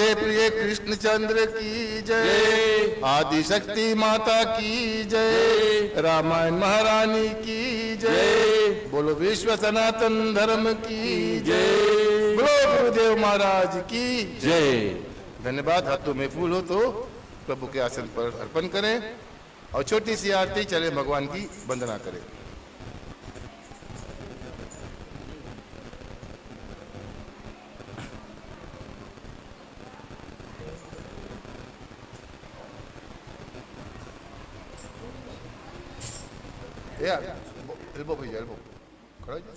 हमारे प्रिय कृष्णचंद्र की जय, आदि शक्ति माता की जय, रामायण महारानी की जय, बोलो विश्व सनातन धर्म की जय, बोलो गुरुदेव महाराज की जय। धन्यवाद। हाथों में फूल हो तो प्रभु के आसन पर अर्पण करें और छोटी सी आरती चले भगवान की वंदना करें। यार एल्बो भैया एल्बो खड़ा हो जाओ।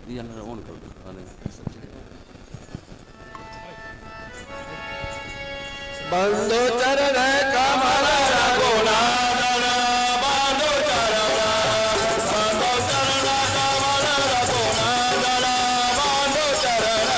दिया ऑन कर दो। बंदो चरण कमल रघुनाथन, बंदो चरण कमल रघुनाथन, बंदो चरण।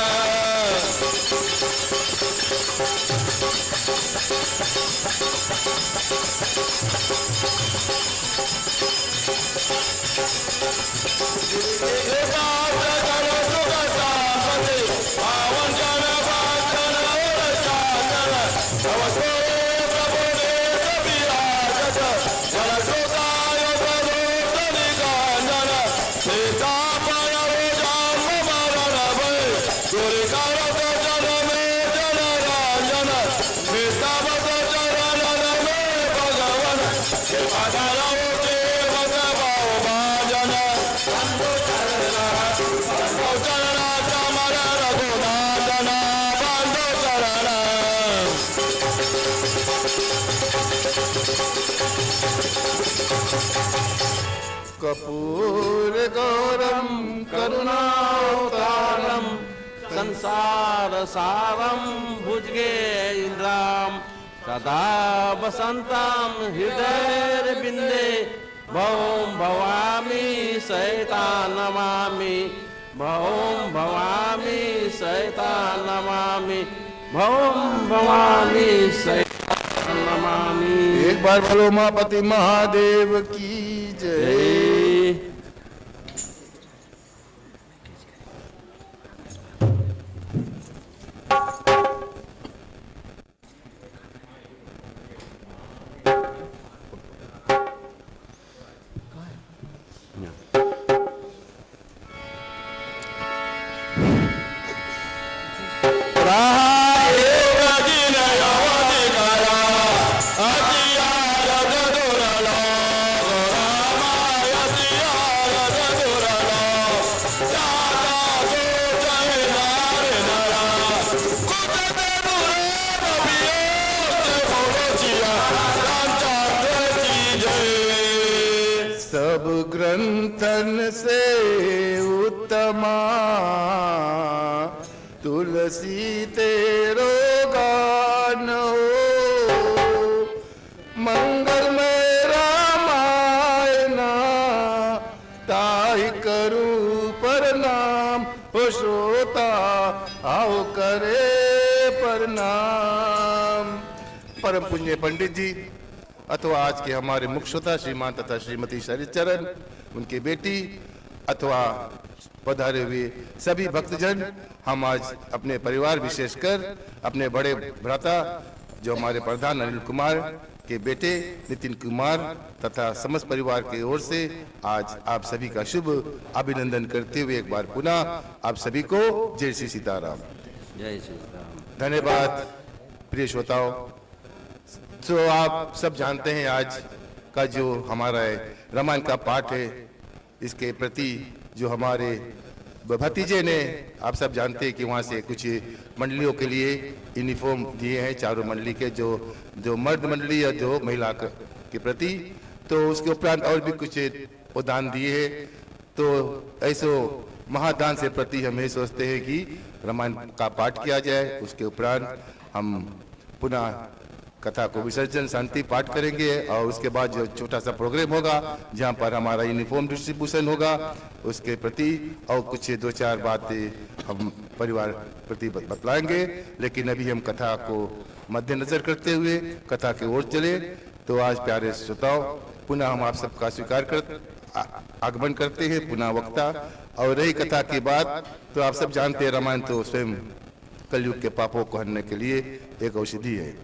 कर्पूर गौरम करुणावतारम, संसार सारम भुजगे इंद्राम, सदा वसंतम हृदय बिंदे, भौम भवामी सहिता नमामि, भौम भवामी सहिता नमामि, भौम भवामी सहिता नमामि। एक बार बोलो मापति महादेव की जय। सब ग्रंथन से उत्तमा, तुलसी तेरो गान हो, मंगलमय रामायण ताहि करूं प्रणाम, हो श्रोता आओ करे प्रणाम। परम पुण्य पंडित जी अथवा आज के हमारे मुख्य श्रोता श्रीमान तथा श्रीमती शरदचरण, उनकी बेटी अथवा पधारे हुए सभी भक्तजन, हम आज अपने परिवार विशेषकर अपने बड़े भ्राता जो हमारे प्रधान अनिल कुमार के बेटे नितिन कुमार तथा समस्त परिवार की ओर से आज आप सभी का शुभ अभिनंदन करते हुए एक बार पुनः आप सभी को जय श्री सीताराम। जय श्री राम। धन्यवाद प्रिय श्रोताओं। तो आप सब जानते हैं आज का जो हमारा रामायण का पाठ है, इसके प्रति जो हमारे भतीजे ने, आप सब जानते हैं कि वहाँ से कुछ मंडलियों के लिए यूनिफॉर्म दिए हैं, चारों मंडली के, जो मर्द मंडली या जो महिला के प्रति, तो उसके उपरांत और भी कुछ दान दिए हैं। तो ऐसे महादान से प्रति हम ये सोचते हैं कि रामायण का पाठ किया जाए, उसके उपरांत हम पुनः कथा को विसर्जन शांति पाठ करेंगे और उसके बाद जो छोटा सा प्रोग्राम होगा जहाँ पर हमारा यूनिफॉर्म डिस्ट्रीब्यूशन होगा उसके प्रति और कुछ दो चार बातें हम परिवार प्रति बतलाएंगे। लेकिन अभी हम कथा को मद्देनजर करते हुए कथा की ओर चले। तो आज प्यारे श्रोताओं, पुनः हम आप सबका स्वीकार कर आगमन करते हैं, पुनः वक्ता। और रही कथा की बात, तो आप सब जानते हैं रामायण तो स्वयं कलयुग के पापों को हरने के लिए एक औषधि है।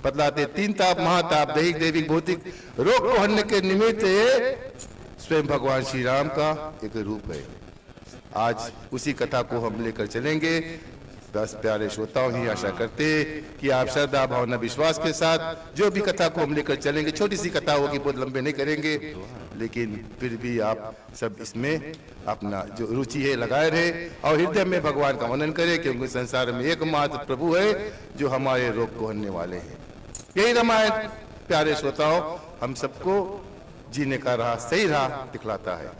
बतलाते 3 ताप महाताप दैहिक दैविक भौतिक रोग को हरने के निमित्त ये स्वयं भगवान श्री राम का एक रूप है। आज उसी कथा को हम लेकर चलेंगे। बस प्यारे श्रोताओं, ही आशा करते हैं कि आप श्रद्धा भावना विश्वास के साथ जो भी कथा को हम लेकर चलेंगे, छोटी सी कथा होगी, बहुत लंबे नहीं करेंगे, लेकिन फिर भी आप सब इसमें अपना जो रुचि है लगाए रहे और हृदय में भगवान का वर्णन करें, क्योंकि संसार में एकमात्र प्रभु है जो हमारे रोग को हरने वाले हैं। यही रामायण प्यारे श्रोताओं हम सबको जीने का राह, सही राह दिखलाता है।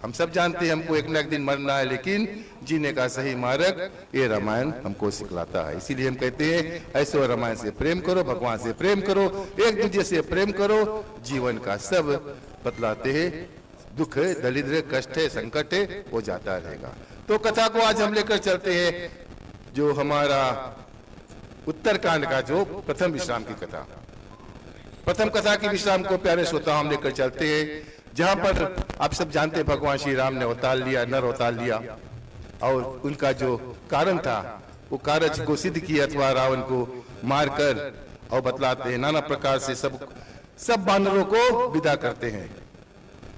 हम सब जानते हैं हमको एक न एक दिन मरना है, लेकिन जीने का सही मार्ग ये रामायण हमको सिखलाता है। इसीलिए हम कहते हैं ऐसे रामायण से प्रेम करो, भगवान से प्रेम करो, एक दूसरे से प्रेम करो, जीवन का सब बतलाते हैं, दुख है, दरिद्र, कष्ट है, संकट है, वो जाता रहेगा। तो कथा को आज हम लेकर चलते हैं जो हमारा उत्तरकांड का जो प्रथम विश्राम की कथा, प्रथम कथा की विश्राम को प्यारे श्रोता हम लेकर चलते हैं, जहां पर आप सब जानते हैं भगवान श्री राम ने अवतार लिया, नर अवतार लिया, और उनका जो कारण था वो कारज को सिद्ध किया अथवा रावण को मारकर, और बतलाते हैं नाना प्रकार से सब बानरों को विदा करते हैं।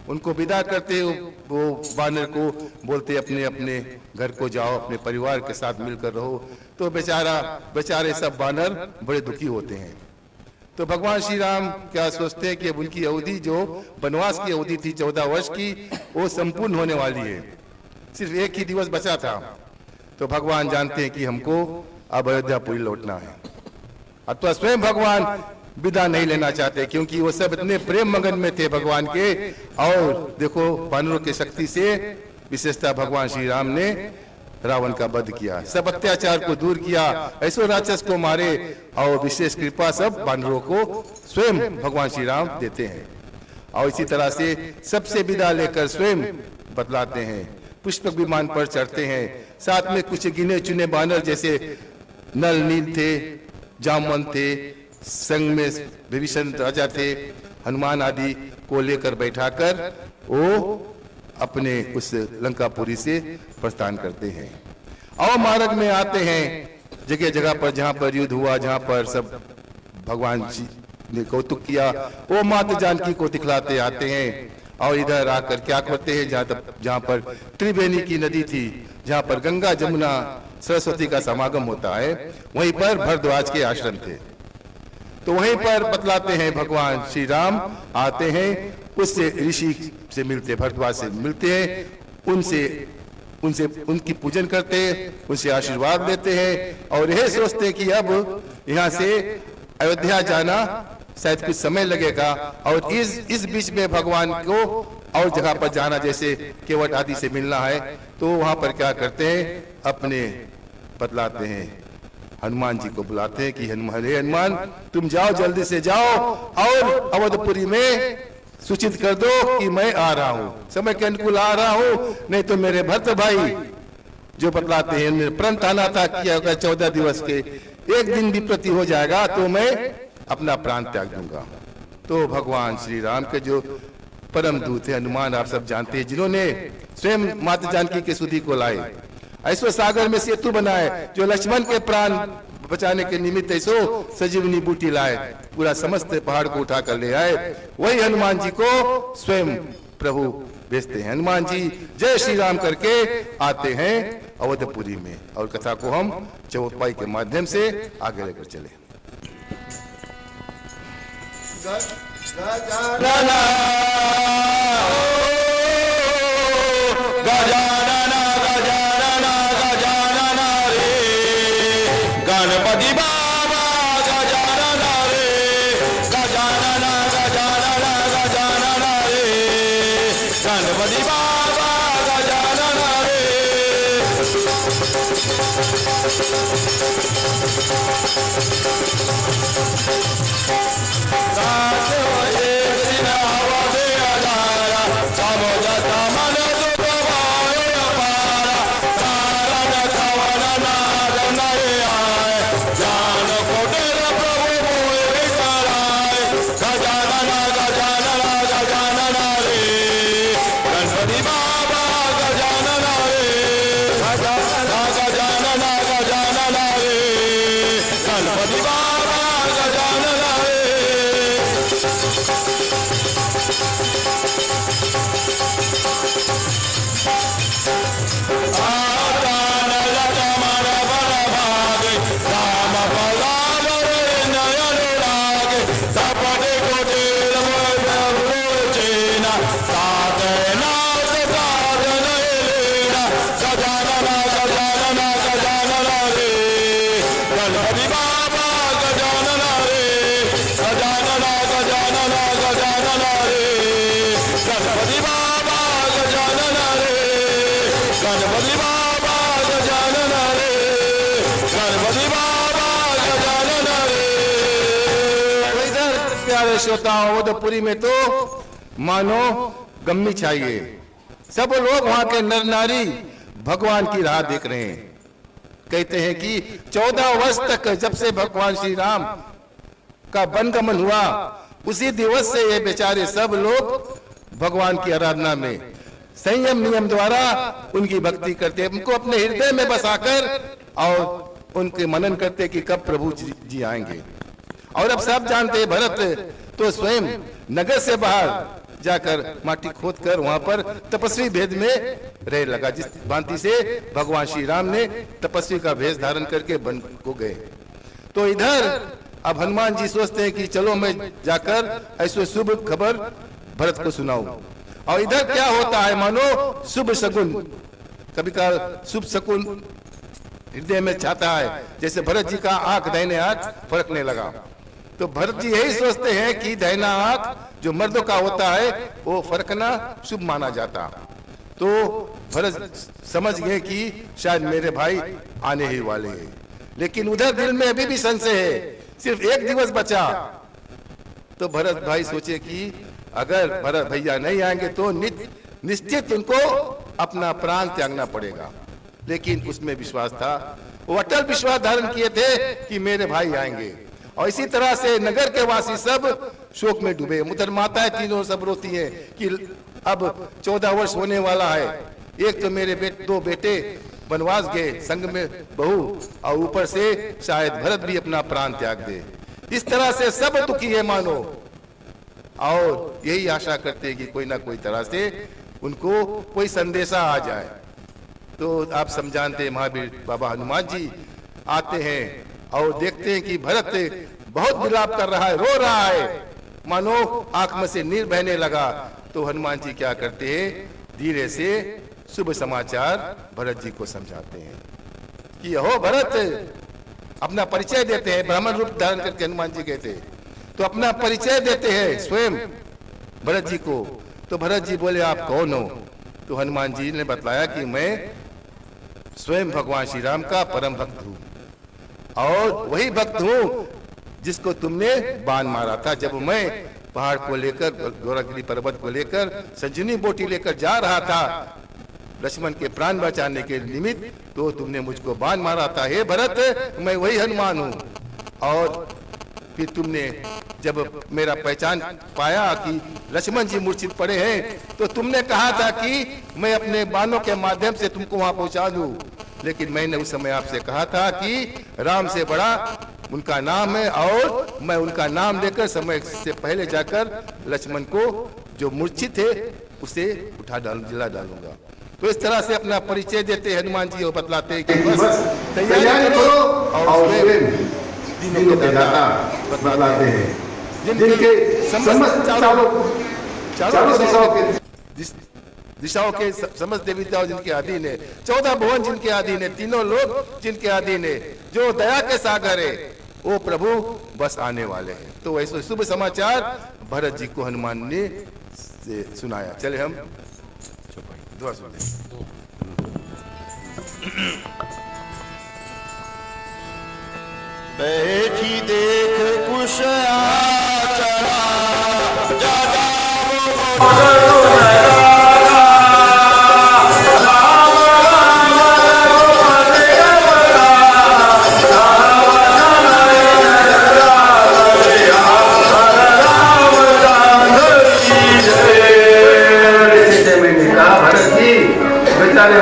उनको विदा करते वो बानर को बोलते अपने अपने घर को जाओ, अपने परिवार के साथ मिलकर रहो। तो बेचारे सब बानर बड़े दुखी होते हैं। तो भगवान श्री राम क्या सोचते हैं कि अब उनकी अवधि जो वनवास की अवधि थी 14 वर्ष की, वो संपूर्ण होने वाली है, सिर्फ एक ही दिवस बचा था। तो भगवान जानते हैं कि हमको अब अयोध्यापुरी लौटना है, अथवा स्वयं भगवान विदा नहीं लेना चाहते, क्योंकि वो सब इतने प्रेम मगन में थे भगवान के। और देखो वानरों की शक्ति से विशेषता भगवान श्री राम ने रावण का वध किया, सब अत्याचार को दूर किया, ऐसो राक्षस को मारे, और विशेष कृपा सब वानरों को स्वयं भगवान श्री राम देते हैं। और इसी तरह से सबसे विदा लेकर स्वयं बतलाते हैं, पुष्पक विमान पर चढ़ते हैं। साथ में कुछ गिने चुने बानर जैसे नल नील थे, जामवंत थे, संग में विभीषण राजा थे, हनुमान आदि को लेकर बैठाकर वो अपने उस लंकापुरी से प्रस्थान करते हैं। और मार्ग में आते हैं जगह जगह पर जहां पर युद्ध हुआ, जहां पर सब भगवान जी ने कौतुक किया, वो माता जानकी को दिखलाते आते हैं। और इधर आकर क्या करते हैं, जहां पर त्रिवेणी की नदी थी, जहां पर गंगा जमुना सरस्वती का समागम होता है, वहीं पर भरद्वाज के आश्रम थे। तो वहीं पर बतलाते हैं भगवान श्री राम आते हैं, उससे ऋषि से मिलते, भरद्वाज से मिलते हैं, उनसे उनकी पूजन करते हैं, उनसे आशीर्वाद लेते हैं। और यह सोचते हैं कि अब यहाँ से अयोध्या जाना शायद कुछ समय लगेगा, और इस बीच में भगवान को और जगह पर जाना, जैसे केवट आदि से मिलना है। तो वहां पर क्या करते हैं, अपने बतलाते हैं हनुमान जी को बुलाते हैं कि हनुमान तुम जाओ, जल्दी से जाओ और अवधपुरी में सूचित कर दो कि मैं आ रहा हूँ, समय के अनुकूल आ रहा हूँ, नहीं तो मेरे भरत भाई जो बतलाते हैं प्रण थाना था किया होगा 14 दिवस के, एक दिन भी प्रति हो जाएगा तो मैं अपना प्राण त्याग दूंगा। तो भगवान श्री राम के जो परम दूत है हनुमान, आप सब जानते हैं, जिन्होंने स्वयं माता जानकी के सुधी को लाए, ऐसो सागर में सेतु बनाए, जो लक्ष्मण के प्राण बचाने के निमित्त ऐसो सजीवनी बूटी लाए, पूरा समस्त पहाड़ को उठा कर ले आए, वही हनुमान जी को स्वयं प्रभु भेजते हैं। हनुमान जी जय श्री राम करके आते हैं अवधपुरी में, और कथा को हम चौपाई के माध्यम से आगे लेकर चले। गणपति बाबा गजानन रे, गजानन गजानन गजानन रे, गणपति बाबा गजानन रे। गजानन प्यारे श्रोताओं, ओदपुरी में तो मानो गम्मी छाइए। सब लोग वहां के नर नारी भगवान की राह देख रहे हैं। कहते हैं कि 14 वर्ष तक जब से भगवान श्री राम का वनगमन हुआ, उसी दिवस से ये बेचारे सब लोग भगवान की आराधना में संयम नियम द्वारा उनकी भक्ति करते हैं, उनको अपने हृदय में बसाकर और उनके मनन करते कि कब प्रभु जी आएंगे। और अब सब जानते हैं, भरत तो स्वयं नगर से बाहर जाकर माटी खोदकर वहां पर तपस्वी भेद में रह लगा, जिस भांति से भगवान श्री राम ने तपस्वी का भेष धारण करके वन को गए। तो इधर अब हनुमान जी सोचते हैं कि चलो मैं जाकर ऐसे शुभ खबर भरत को सुनाऊं। और इधर क्या होता है, मानो शुभ शकुन, कभी का शुभ शकुन हृदय में चाहता है। जैसे भरत जी का आंख दाहिने आंख फरकने लगा, तो भरत जी यही सोचते हैं कि दाहिना आंख जो मर्दों का होता है वो फरकना शुभ माना जाता। तो भरत समझ गए कि शायद मेरे भाई आने ही वाले हैं, लेकिन उधर दिल में अभी भी संशय है, सिर्फ एक दिवस बचा। तो भरत भाई सोचे कि अगर भरत भैया नहीं आएंगे तो निश्चित उनको अपना प्राण त्यागना पड़ेगा। लेकिन उसमें विश्वास था, वो अटल विश्वास धारण किए थे कि मेरे भाई आएंगे। और इसी तरह से नगर के वासी सब शोक में डूबे। उधर माताएं तीनों सब रोती हैं कि अब 14 वर्ष होने वाला है, एक तो मेरे दो बेटे वनवास गए, संग में बहू, और ऊपर से शायद भरत भी अपना प्राण त्याग दे। इस तरह से सब दुखी है मानो, और यही आशा करते हैं कि कोई ना कोई तरह से उनको कोई संदेशा आ जाए। तो आप समझाते महावीर बाबा हनुमान जी आते हैं और देखते हैं कि भरत बहुत विलाप कर रहा है, रो रहा है, मानो आंख में से नीर बहने लगा। तो हनुमान जी क्या करते हैं, धीरे से शुभ समाचार भरत जी को समझाते हैं कि हो भरत, अपना परिचय देते हैं। ब्राह्मण रूप धारण करके हनुमान जी कहते, तो अपना परिचय देते हैं स्वयं भरत जी को। तो भरत जी बोले आप कौन हो? तो हनुमान जी ने बतलाया कि मैं स्वयं भगवान श्री राम का परम भक्त हूँ, और वही भक्त हूँ जिसको तुमने बाण मारा था। जब मैं पहाड़ को लेकर, गौरागिरी पर्वत को लेकर, संजीवनी बोटी लेकर जा रहा था लक्ष्मण के प्राण बचाने के निमित्त, तो तुमने मुझको बाण मारा था। हे भरत, मैं वही हनुमान हूँ। और फिर तुमने जब मेरा पहचान पाया कि लक्ष्मण जी मूर्छित पड़े हैं, तो तुमने कहा था कि मैं अपने बाणों के माध्यम से तुमको वहां पहुंचा दूं। लेकिन मैंने उस समय आपसे कहा था कि राम से बड़ा उनका नाम है, और मैं उनका नाम लेकर समय से पहले जाकर लक्ष्मण को जो मूर्छित है उसे जिला डालूंगा। तो इस तरह से अपना परिचय देते हनुमान जी और बतलाते हैं कि बस तैयारी करो, और दिनों के दाता बतलाते हैं, जिनके समस्त दिशाओं के समस्त देवताओं जिनके अधीन है, 14 भुवन जिनके अधीन है, तीनों लोग जिनके अधीन है, जो दया के सागर है, वो प्रभु बस आने वाले हैं। तो ऐसे शुभ समाचार भरत जी को हनुमान ने सुनाया। चले हम दुआ सुनते। बैठी देख कुश चढ़ा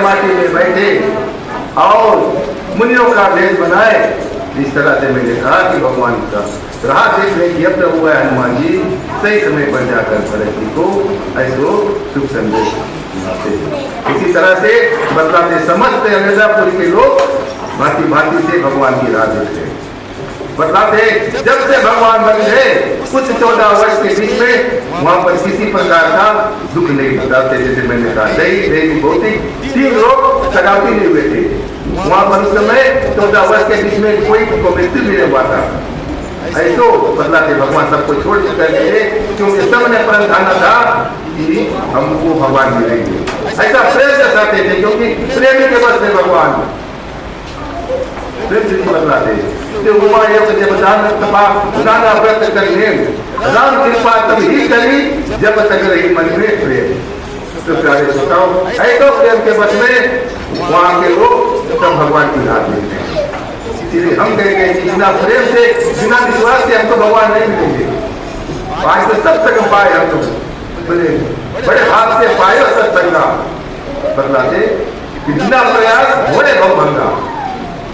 माटी में बैठे और मुनियों का भेष बनाए। इस तरह से मैंने कहा कि भगवान का राह देखने की अब हुआ है। हनुमान जी सही समय पर जाकर भरत जी को ऐसो शुभ संदेश सुनाते। इसी तरह से बतलाते समस्त अयोध्यापुरी के लोग भांति भांति से भगवान की राह देखते बतलाते। जब से भगवान बन गए कुछ 14 वर्ष के बीच में वहां पर किसी प्रकार का दुख नहीं बताते। जैसे मैंने कहा दैहिक दैनिक भौतिक 3 लोग सगावती नहीं हुए थे वहां पर उस समय। 14 वर्ष के बीच में कोई को मृत्यु नहीं हुआ था। ऐसो बतलाते भगवान सबको छोड़ कर गए, क्योंकि सबने प्रण ठाना था कि हमको भगवान मिलेंगे। ऐसा प्रेम जताते थे, क्योंकि प्रेम के बस में भगवान प्रेम से बदला दे जो उमा एक जब दान तपा दाना व्रत करने राम कृपा तब ही करी जब तक रही मन में प्रेम। तो प्यारे श्रोताओ, ऐसे प्रेम के बस में वहाँ के लोग सब भगवान की राह लेते हैं। इसलिए हम कहेंगे कि बिना प्रेम से, बिना विश्वास से हमको भगवान नहीं मिलेंगे। आज तो सब तक पाए हम लोग बड़े हाथ से पाए और सत्संगा बदला से बिना प्रयास होने भगवंगा।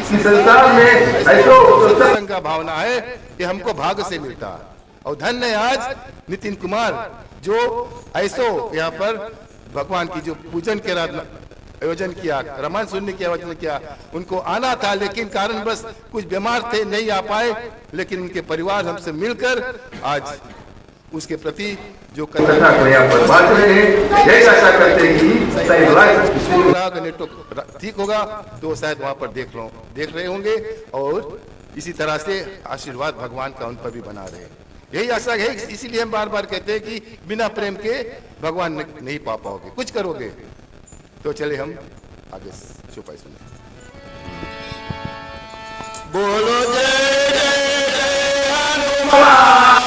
इस संसार में ऐसो सत्संग का भावना है कि हमको भाग्य से मिलता है। और धन्य है आज नितिन कुमार जो ऐसो यहाँ पर भगवान की जो पूजन के आयोजन किया, रामायण सुनने की आयोजन किया। उनको आना था लेकिन कारण बस कुछ बीमार थे, नहीं आ पाए, लेकिन उनके परिवार हमसे मिलकर आज उसके प्रति जो कथा को यहाँ पर बांट रहे हैं। यही आशा करते हैं कि नेटवर्क ठीक होगा तो शायद वहाँ पर देख रहे होंगे और इसी तरह से आशीर्वाद भगवान का उन पर भी बना रहे। यही आशा है, इसीलिए हम बार बार कहते हैं कि बिना प्रेम के भगवान नहीं पा पाओगे, कुछ करोगे। तो चले हम आगे चुपाई सुने। बोलो जय जय जय हनुमान,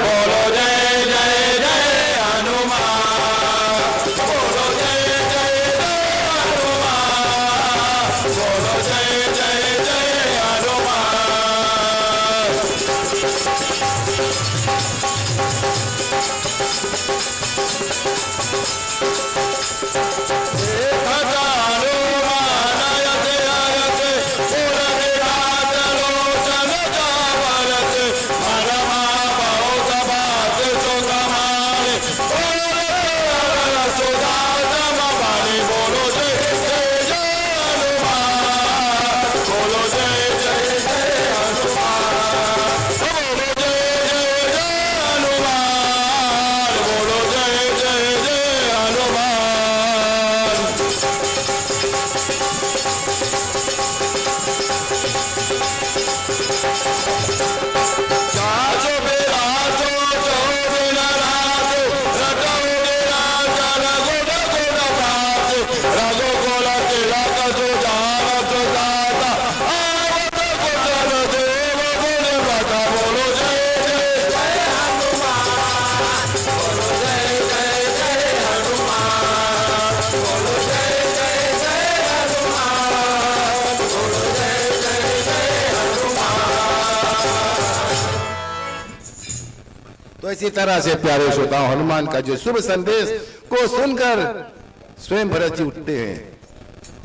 बोलो जय जय जय हनुमान, बोलो जय जय जय हनुमान, बोलो जय जय जय हनुमान। तो इसी तरह से प्यारे श्रोताओं, हनुमान का जो शुभ संदेश को सुनकर स्वयं भरत जी उठते हैं।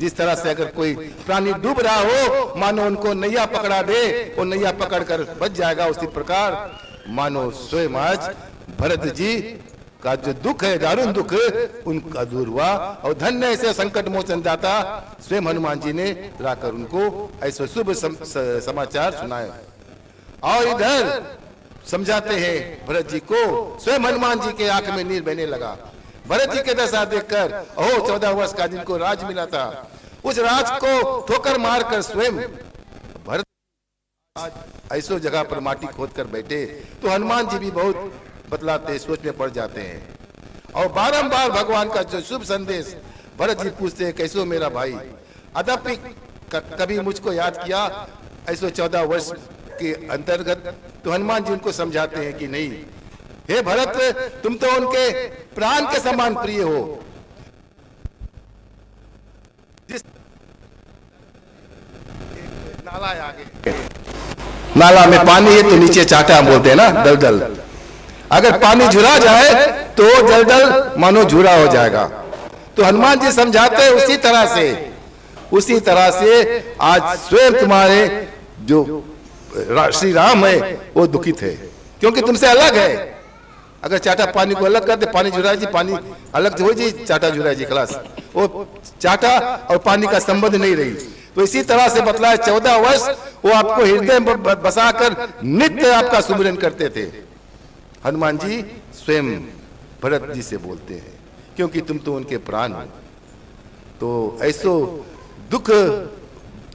जिस तरह से अगर कोई प्राणी डूब रहा हो, मानो उनको नैया पकड़ा दे और नैया पकड़कर बच जाएगा, उसी प्रकार मानो स्वयं आज भरत जी का जो दुख है, दारुण दुख, उनका दूर हुआ। और धन्य ऐसे संकट मोचन दाता स्वयं हनुमान जी ने लाकर उनको ऐसे शुभ समाचार सुनाए। और इधर समझाते हैं भरत जी को, स्वयं हनुमान जी के आंख में नीर बहने लगा। भरत जी के दशा देखकर, ओह 14 वर्ष का जिनको राज मिला था, उस राज को ठोकर मारकर स्वयं भरत ऐसो जगह पर माटी खोद कर बैठे। तो हनुमान जी भी बहुत बतलाते, सोच में पड़ जाते हैं। और बारंबार भगवान का जो शुभ संदेश भरत जी पूछते हैं, कैसो मेरा भाई, अदपि कभी मुझको याद किया ऐसो 14 वर्ष के अंतर्गत। तो हनुमान जी उनको समझाते हैं कि नहीं, हे भरत, तुम तो उनके प्राण के समान प्रिय हो। जिस नाला है आगे, नाला में पानी है तो नीचे चाटा बोलते हैं ना, दलदल। अगर पानी झुरा जाए तो दलदल मानो झुरा हो जाएगा। तो हनुमान जी समझाते हैं उसी तरह से आज स्वयं तुम्हारे जो श्री राम है वो दुखित है, क्योंकि तुमसे अलग है। अगर चाटा पानी को अलग कर दे, पानी झुरा जी, पानी अलग हो जी, चाटा झुरा जी, खलास। वो चाटा और पानी का संबंध नहीं रही। तो इसी तरह से बतलाया 14 वर्ष वो आपको हृदय में बसाकर नित्य आपका सुमिरन करते थे। हनुमान जी स्वयं भरत जी से बोलते हैं, क्योंकि तुम तो उनके प्राण हो। तो ऐसो दुख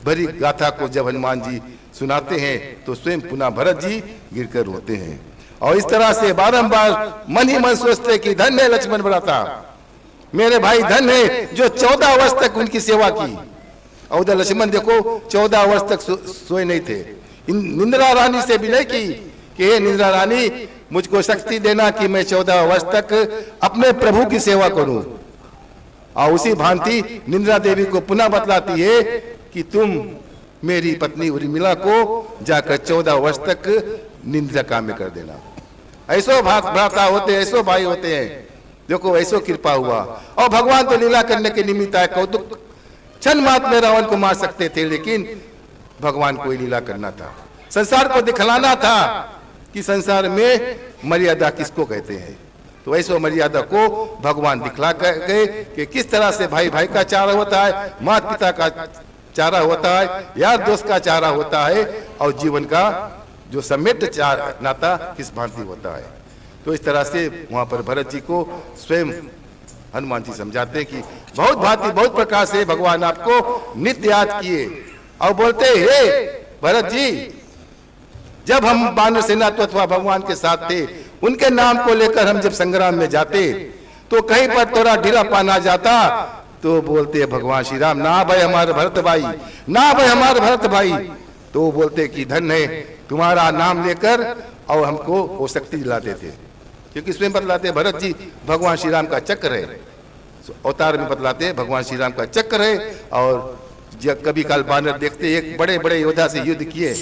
भरी गाथा को जब हनुमान जी सुनाते हैं तो स्वयं पुनः भरत जी गिरकर रोते हैं। और इस तरह से बारंबार मन ही मन सोचते कि धन्य है लक्ष्मण भ्राता, मेरे भाई धन्य है जो 14 वर्ष तक उनकी सेवा की। और उधर लक्ष्मण देखो 14 वर्ष तक सोए नहीं थे। निंद्रा रानी से भी नहीं कि हे निंद्रा रानी मुझको शक्ति देना कि मैं 14 वर्ष तक अपने प्रभु की सेवा करूं। और उसी भांति निंद्रा देवी को पुनः बतलाती है कि तुम मेरी पत्नी उर्मिला को जाकर 14 वर्ष तक निंद्रा में कर देना। ऐसो भ्राता होते, ऐसो भाई होते हैं, देखो ऐसो कृपा हुआ। और भगवान तो लीला करने के निमित्त आए, कौतुक क्षण मात्र में रावण को मार सकते थे, लेकिन भगवान को लीला करना था, संसार को दिखलाना था कि संसार में मर्यादा किसको कहते हैं। तो ऐसो मर्यादा को भगवान दिखला गए कि किस तरह से भाई भाई का चारा होता है, माता पिता का चारा होता है, यार दोस्त का चारा होता है, और जीवन का जो समेट नाता किस भांति होता है। तो इस तरह से वहां पर भरत जी को स्वयं हनुमान जी समझाते हैं कि बहुत भांति बहुत प्रकार से भगवान आपको नित्य याद किए, और बोलते हे भरत जी, जब हम वानर सेना अथवा भगवान के साथ थे, उनके नाम को लेकर हम जब संग्राम में जाते तो कहीं पर थोड़ा ढीलापन आ जाता तो बोलते भगवान श्री राम, ना भाई हमारे भरत भाई, ना भाई हमारे भरत भाई। तो बोलते कि धन है तुम्हारा नाम लेकर, और हमको वो शक्ति दिलाते थे, क्योंकि स्वयं बतलाते भरत जी भगवान श्री राम का चक्र है। अवतार में बतलाते भगवान श्री राम का चक्र है। और जब कभी काल बानर देखते एक बड़े बड़े योद्धा से युद्ध किए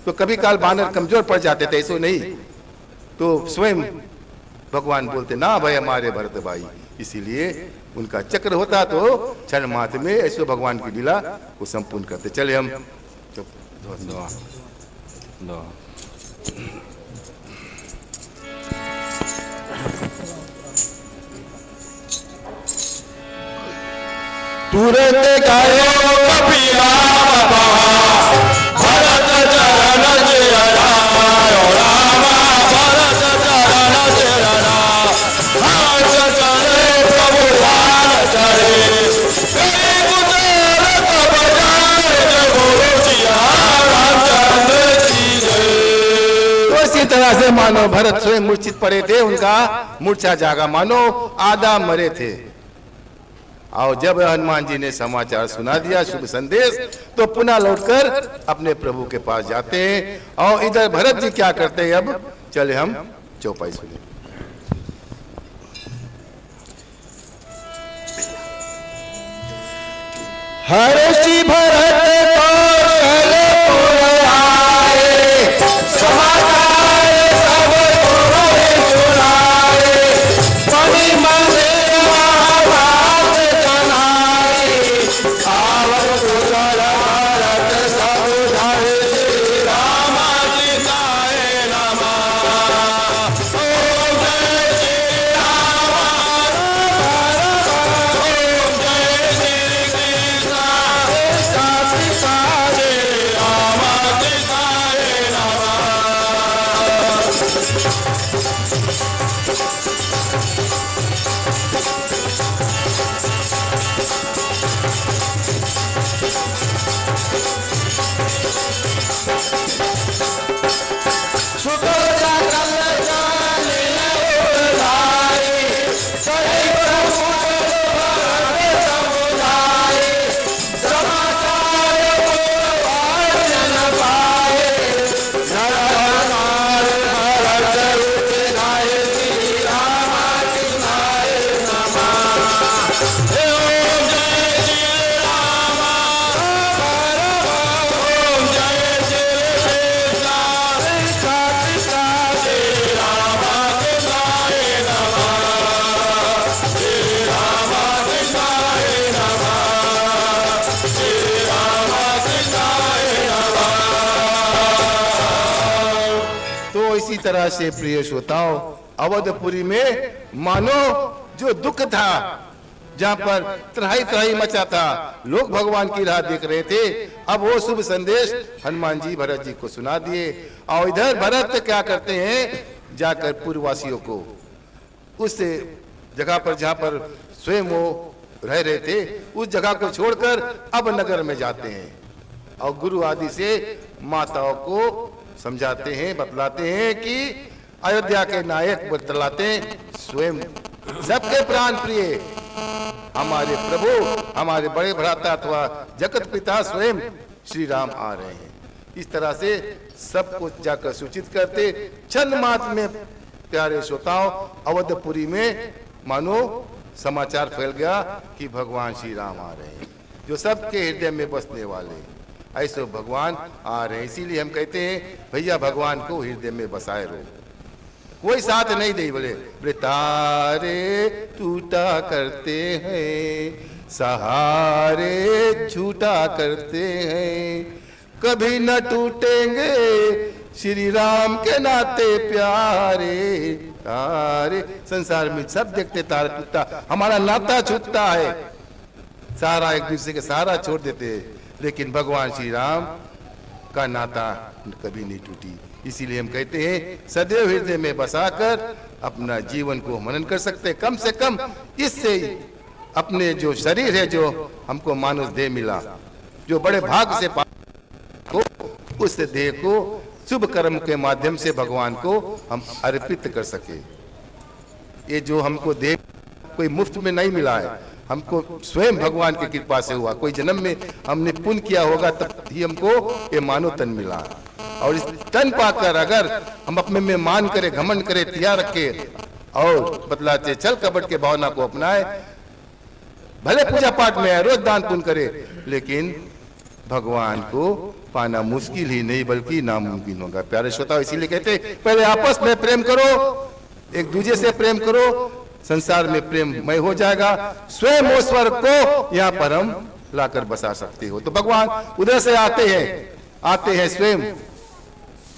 तो कभी काल बानर कमजोर पड़ जाते थे, ऐसो नहीं। तो स्वयं भगवान बोलते ना भाई हमारे भरत भाई, इसीलिए उनका चक्र होता तो क्षण मात्र में ऐसो भगवान की लीला को संपूर्ण करते। चले हम तुरंत गायो कपिला भरत चरण चिरणायो रामा, भरत चरण चिरना हर्ष करे प्रभुवान करे, कई गुजर तब जाए गुरु सिया रामचंद्र जी जय। तो इसी तरह से मानो भरत स्वयं मूर्छित पड़े थे, उनका मूर्छा जागा, मानो आधा मरे थे। और जब हनुमान जी ने समाचार सुना दिया, शुभ संदेश, तो पुनः लौटकर अपने प्रभु के पास जाते हैं। और इधर भरत जी क्या करते हैं, अब चले हम चौपाई सुने। हर्षि भरत कौशलपुर आए, समाचार सब पुरहि सुनाए, मणि मंदिर महाभारत जनाए, आवत कुशल भरत सब धरि, श्री राम सीताय नमः। ओम जय श्री राम, ओम जय श्री कृष्ण, सीताय राम सीताय नमः। सुतोजा कल्याण उदारी, सही प्रभु भरत समुदाय, समाचार पूर्वार्थ न पाए, नरनार भरत रुचि नाय, श्री राम कृष्णाय नमः। ओम जय श्री राम, ओम जय श्री कृष्ण, कृष्ण श्री राम कृष्णाय नमः, श्री राम कृष्णाय नमः, श्री राम कृष्णाय नमः। तो इसी तरह से प्रिय श्रोताओं, अवधपुरी में मानो जो दुख था, जहां पर त्राही त्राही मचा था, लोग भगवान की राह देख रहे थे, अब वो शुभ संदेश हनुमान जी भरत जी को सुना दिए। और इधर भरत क्या करते हैं, जाकर पूर्ववासियों को उस जगह पर जहां पर स्वयं वो रह रहे थे, उस जगह को छोड़कर अब नगर में जाते हैं, और गुरु आदि से माताओं को समझाते हैं, बतलाते हैं कि अयोध्या के नायक बतलाते हैं, स्वयं सबके प्राण प्रिय हमारे प्रभु, हमारे बड़े भ्राता अथवा जगत पिता स्वयं श्री राम आ रहे हैं। इस तरह से सबको जाकर सूचित करते क्षण मात्र में प्यारे श्रोताओं अवधपुरी में मानो समाचार फैल गया कि भगवान श्री राम आ रहे हैं, जो सबके हृदय में बसने वाले ऐसे भगवान आ रहे हैं। इसीलिए हम कहते हैं भैया भगवान को हृदय में बसाए रहो, कोई साथ नहीं दे। बोले तारे टूटा करते हैं, सहारे झूठा करते हैं, कभी न टूटेंगे श्री राम के नाते प्यारे। तारे संसार में सब देखते तारा टूटता, हमारा नाता छूटता है, सारा एक दूसरे के सारा छोड़ देते हैं, लेकिन भगवान श्री राम का नाता कभी नहीं टूटी। इसीलिए हम कहते हैं सदैव हृदय में बसाकर अपना जीवन को मनन कर सकते हैं। कम से कम इससे अपने जो शरीर है, जो हमको मानव देह मिला, जो बड़े भाग से को उस देह को शुभ कर्म के माध्यम से भगवान को हम अर्पित कर सके। ये जो हमको देह कोई मुफ्त में नहीं मिला है, हमको स्वयं भगवान की कृपा से हुआ। कोई जन्म में हमने पुण्य किया होगा तब ही हमको ये मानव तन मिला। और इस तन पाकर अगर हम अपने में मान करे, घमंड करे, तिया रखे और बतलाते चल कपट के भावना को अपनाए, भले पूजा पाठ में रोज दान पुण्य करे, लेकिन भगवान को पाना मुश्किल ही नहीं बल्कि नामुमकिन होगा। प्यारे श्रोताओ, इसीलिए कहते पहले आपस में प्रेम करो, एक दूसरे से प्रेम करो, संसार में प्रेममय हो जाएगा। स्वयं ईश्वर को यहाँ पर हम लाकर बसा सकते हो। तो भगवान उधर से आते हैं स्वयं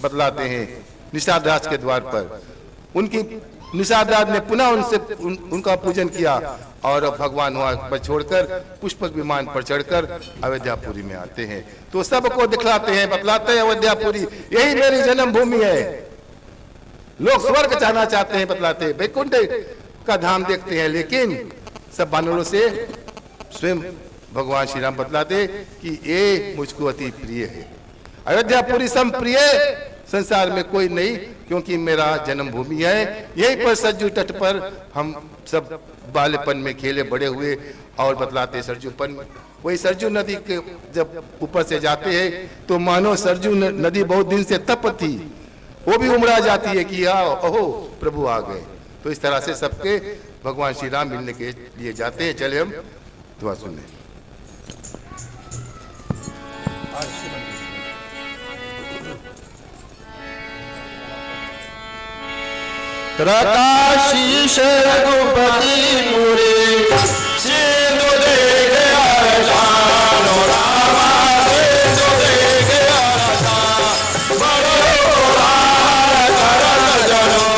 बतलाते हैं निषाद राज के द्वार पर। उनकी निषाद राज ने पुनः उनका पूजन किया और भगवान वहां पर छोड़कर पुष्पक विमान पर चढ़कर अयोध्यापुरी में आते हैं। तो सबको दिखलाते हैं, बतलाते हैं अयोध्यापुरी यही मेरी जन्मभूमि है। लोग स्वर्ग जाना चाहते हैं, बतलाते हैं वैकुंठ का धाम देखते हैं, लेकिन सब बानरों से स्वयं भगवान श्री राम बतलाते कि ये मुझको अति प्रिय है। अयोध्यापुरी सम प्रिय संसार में कोई नहीं, क्योंकि मेरा जन्मभूमि है। यहीं पर सरजू तट पर हम सब बालपन में खेले बड़े हुए। और बतलाते सरजूपन, वही सरजू नदी के जब ऊपर से जाते हैं तो मानो सरजू नदी बहुत दिन से तप थी, वो भी उमड़ा जाती है कि आओ ओहो प्रभु आ गए। तो इस तरह से सबके भगवान श्री राम मिलने के लिए जाते हैं। चले हम दुआ सुने। रकाशीष रघुपति मुरे सिंधु देख अरसानो रामा सिंधु देख अरसा बड़ो पुराण करत जनो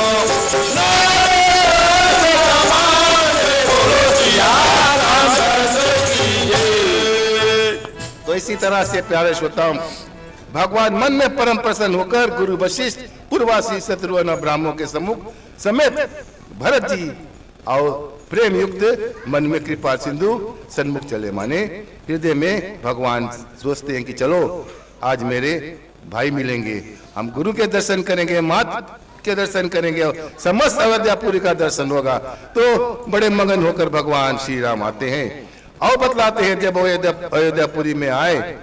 नारद समान बोलो सिया राम दर्शन कीजिए। तो इसी तरह से प्यारे श्रोताओं, भगवान मन में परम प्रसन्न होकर गुरु वशिष्ठ, पूर्वासी, शत्रुघ्न और ब्राह्मणों के सम्मुख समेत भरत जी और प्रेम युक्त मन में कृपा सिंधु सन्मुख चले। माने हृदय में भगवान सोचते हैं कि चलो आज मेरे भाई मिलेंगे, हम गुरु के दर्शन करेंगे, मात के दर्शन करेंगे और समस्त अयोध्यापुरी का दर्शन होगा। तो बड़े मगन होकर भगवान श्री राम आते हैं और बतलाते हैं जब अयोध्यापुरी में आए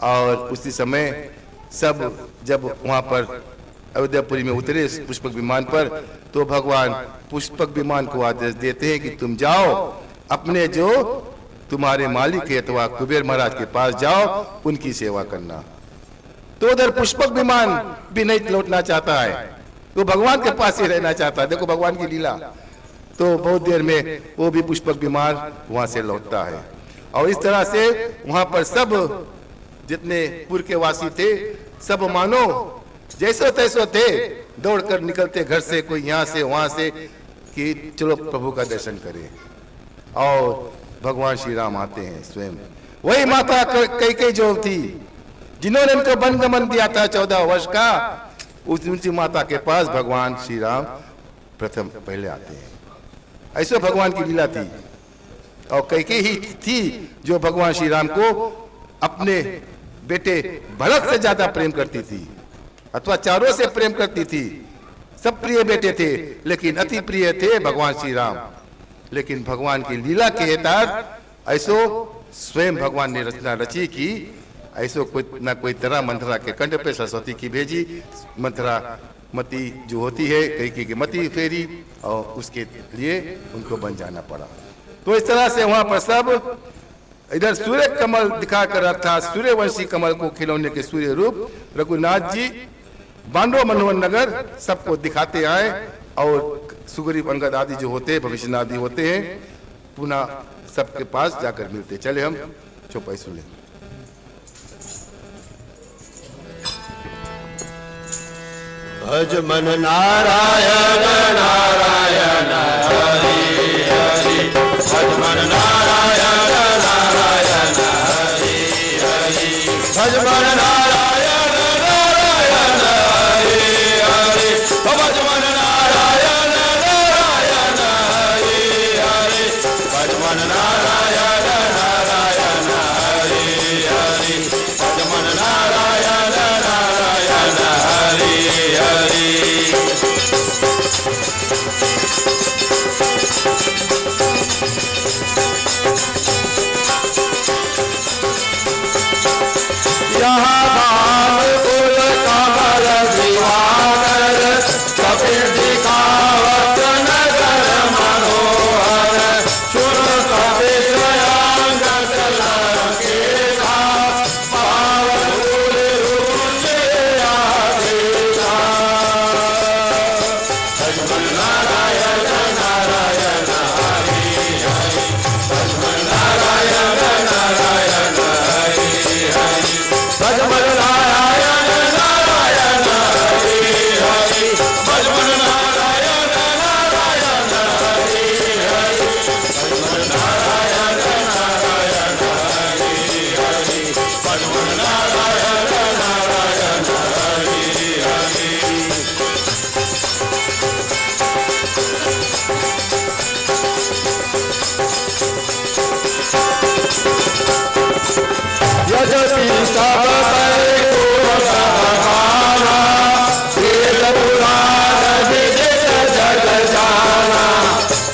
और उसी समय सब जब वहां पर अयोध्यापुरी में उतरे पुष्पक विमान पर, तो भगवान पुष्पक विमान को आदेश देते हैं कि तुम जाओ अपने जो तुम्हारे मालिक है अथवा कुबेर महाराज के पास जाओ, उनकी सेवा करना। तो उधर पुष्पक विमान भी नहीं लौटना चाहता है, तो भगवान के पास ही रहना चाहता है। देखो भगवान की लीला। तो बहुत देर में वो भी पुष्पक विमान वहां से लौटता है। और इस तरह से वहां पर सब जितने पुर के वासी थे सब मानो जैसे तैसे थे, दौड़कर निकलते घर से, कोई यहाँ से वहां से कि चलो प्रभु का दर्शन करें। और भगवान श्री राम आते हैं स्वयं। वही माता कई जो थी जिन्होंने इनको वनगमन दिया था 14 वर्ष का, उस माता के पास भगवान श्री राम प्रथम पहले आते हैं। ऐसे भगवान की लीला थी। और कई ही थी जो भगवान श्री राम को अपने बेटे भरत से ज्यादा प्रेम करती थी, अथवा चारों से प्रेम करती थी। सब प्रिय बेटे थे, लेकिन अति प्रिय थे भगवान श्री राम। लेकिन भगवान की लीला के तहत ऐसो स्वयं भगवान ने रचना रची कि ऐसो कोई ना कोई तरह मंथरा के कंठ पे सरस्वती की भेजी। मंथरा मती जो होती है कई की मती फेरी और उसके लिए उनको बन जाना पड़ा। तो इस तरह से वहां पर सब इधर सूर्य कमल दिखाकर अर्थात सूर्यवंशी कमल को खिलौने के सूर्य रूप रघुनाथ जी बांडो मनोहर नगर सबको दिखाते आए और सुग्रीव अंगद आदि जो होते हैं भविष्य आदि होते हैं पुनः सबके पास जाकर मिलते। चले हम चौपाई सुन लें। भज मन नारायण नारायण हरि हरि भज मन नारायण नारायण हरि हरि भज मन नारायण नारायण हरि हरि भज मन नारायण नारायण हरि हरि भज मन नारायण नारायण हरि हरि भज मन नारायण नारायण हरि हरि यहाँ भानुकुल कमल दिवाकर कपिल दिखावत नगर मनोहर सुन कपिल अंगद लंकेशा पावन कुल रुचि आदेशा भज मन नारायण नारायण हरि हरि भज मन नारायण नारायण हरि हरि भज मन नारायण नारायण हरि हरि भज मन नारायण नारायण हरि हरि भज मन नारायण नारायण हरि हरि भज मन नारायण नारायण हरि हरि यद्यपि सब बैकुंठ समाना वेद पुराण विदित जग जाना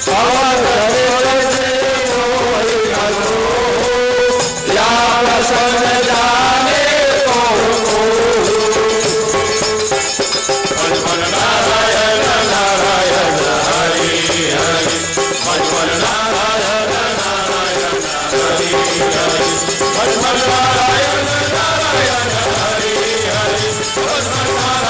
पवन चरित से मोहि अगो या प्रसन्न जाने को भज मन नारायण नारायण हरि हरि भज मन नारायण नारायण हरि हरि भज मन नारायण नारायण हरि हरि भज मन नारायण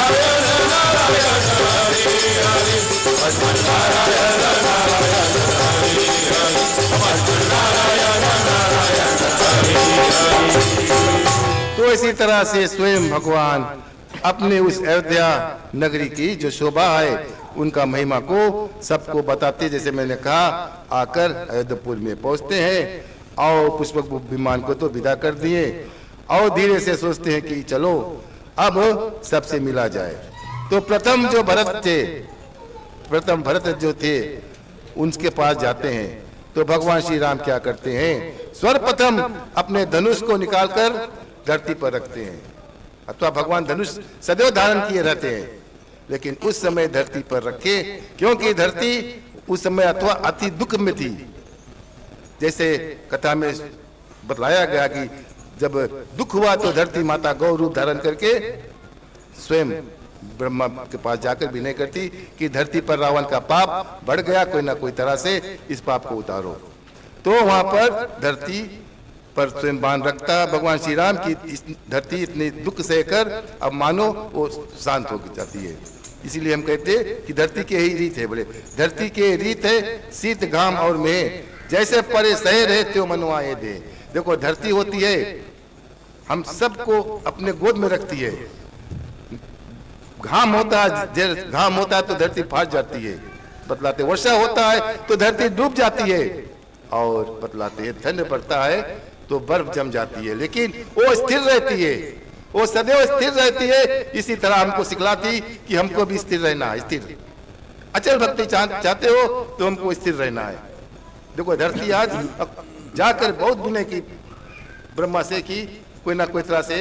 नारायण हरि हरि भज मन नारायण नारायण हरि हरि भज मन नारायण नारायण हरि हरि। तो इसी तरह से स्वयं भगवान अपने उस अयोध्या नगरी की जो शोभा है उनका महिमा को सबको बताते, जैसे मैंने कहा आकर अयोध्यापुर में पहुंचते हैं और पुष्पक विमान को तो विदा कर दिए और धीरे से सोचते हैं कि चलो अब सबसे मिला जाए। तो प्रथम जो भरत थे, प्रथम भरत जो थे उनके पास जाते हैं। तो भगवान श्री राम क्या करते हैं, सर्वप्रथम अपने धनुष को निकालकर धरती पर रखते हैं। अथवा भगवान धनुष सदैव धारण किए रहते हैं, लेकिन उस समय धरती पर रखे क्योंकि धरती उस समय अथवा अति दुख में थी। जैसे कथा में बतलाया गया कि जब दुख हुआ तो धरती माता गौ रूप धारण करके स्वयं ब्रह्मा के पास जाकर विनय करती कि धरती पर रावण का पाप बढ़ गया, कोई ना कोई तरह से इस पाप को उतारो। तो वहां पर धरती पर स्वयं बाण रखता भगवान श्री राम की इस धरती इतनी दुख सहकर अब मानो वो शांत हो जाती है। इसीलिए हम कहते हैं कि धरती के ही रीत है, बोले धरती के रीत है शीत घाम और में जैसे परे सहे रहे त्यो मनवाए दे। देखो धरती होती है हम सबको अपने गोद में रखती है। घाम होता है, घाम होता है तो धरती फाट जाती है, बतलाते वर्षा होता है तो धरती डूब जाती है, और बतलाते हैं ठंड पड़ता है तो बर्फ जम जाती है, लेकिन वो स्थिर रहती है, वो सदैव स्थिर रहती है। इसी तरह हमको सिखलाती कि हमको भी स्थिर रहना है, स्थिर अचल भक्ति चाहते हो तो हमको स्थिर रहना है। देखो धरती आज जाकर बहुत विनय की ब्रह्मा से की कोई ना कोई तरह से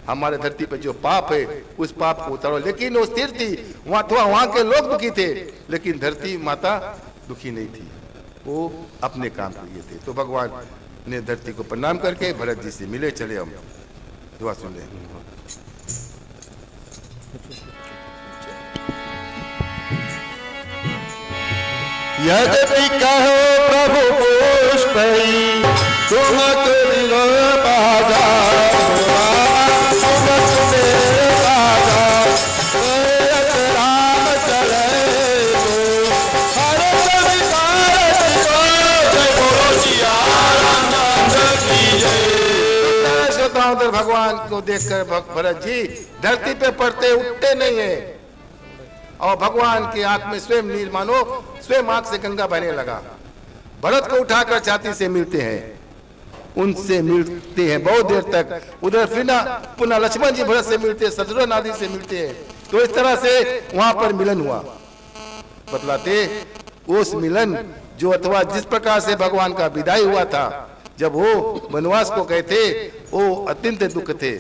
हमारे धरती पर जो पाप है उस पाप को उतारो, लेकिन वो स्थिर थी। वहां के लोग दुखी थे लेकिन धरती माता दुखी नहीं थी, वो अपने काम के लिए थे। तो भगवान ने धरती को प्रणाम करके भरत जी से मिले। चले हम दुआ सुन ले। यद्यपि कहो प्रभु पुष्पई तुम तुम बाजा राम चले श्रोताओं भगवान को देखकर भरत जी धरती पे पड़ते उठते नहीं है और भगवान की आंख में स्वयं नीर मानो स्वयं आंख से गंगा बहने लगा। भरत को उठाकर छाती से मिलते हैं, उनसे मिलते हैं बहुत देर तक। उधर फिर पुनः लक्ष्मण जी भरत से मिलते हैं, शत्रुघ्न आदि से मिलते हैं। तो इस तरह से वहां पर मिलन हुआ। बतलाते उस मिलन जो अथवा जिस प्रकार से भगवान का विदाई हुआ था जब वो वनवास को गए थे, वो अत्यंत दुख थे।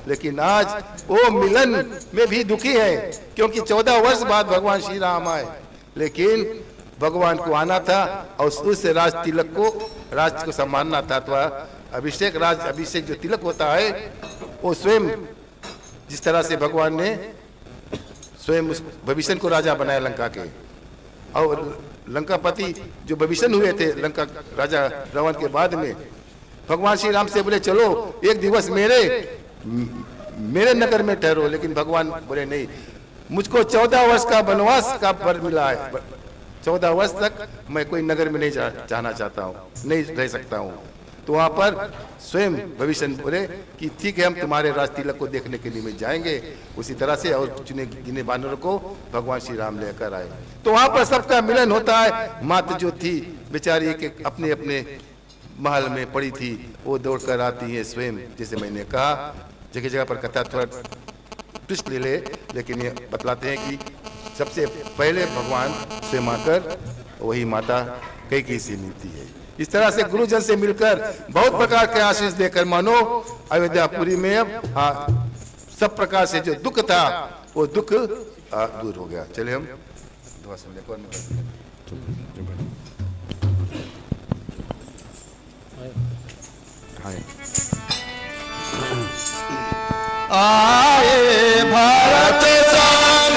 लेकिन आज वो मिलन में भी दुखी है, क्योंकि 14 वर्ष बाद भगवान श्री राम आए। लेकिन भगवान को आना था और उस राज तिलक को, राज को सम्मानना था। अथवा अभिषेक, राज अभिषेक जो तिलक होता है वो स्वयं जिस तरह से भगवान ने स्वयं उस भविष्य को राजा बनाया लंका के, और लंकापति जो भविष्य हुए थे लंका राजा रावण के बाद में, भगवान श्री राम से बोले चलो एक दिवस मेरे नगर में ठहरो। लेकिन भगवान बोले नहीं, मुझको 14 वर्ष का वनवास का वर मिला है। 14 वर्ष तक मैं कोई नगर में नहीं जाना चाहता हूँ, नहीं रह सकता हूँ। तो वहां पर स्वयं भविष्य बोले कि ठीक है, हम तुम्हारे राज तिलक को देखने के लिए में जाएंगे। उसी तरह से और चुने गिने बानरों को भगवान श्री राम लेकर आए। तो वहां पर सबका मिलन होता है। माता जो थी बेचारी के अपने अपने महल में पड़ी थी, वो दौड़कर आती है स्वयं। जैसे मैंने कहा जगह जगह पर कथा थोड़ा ट्विस्ट ले ले, लेकिन ये बतलाते हैं कि सबसे पहले भगवान स्वयं आकर वही माता कैकेयी से मिलती है। इस तरह से गुरुजन से मिलकर बहुत प्रकार के आशीष देकर मानो अयोध्यापुरी में अब सब प्रकार से जो दुख था वो दुख दूर हो गया। चले हम दुआ सुन ले। आए भारत संग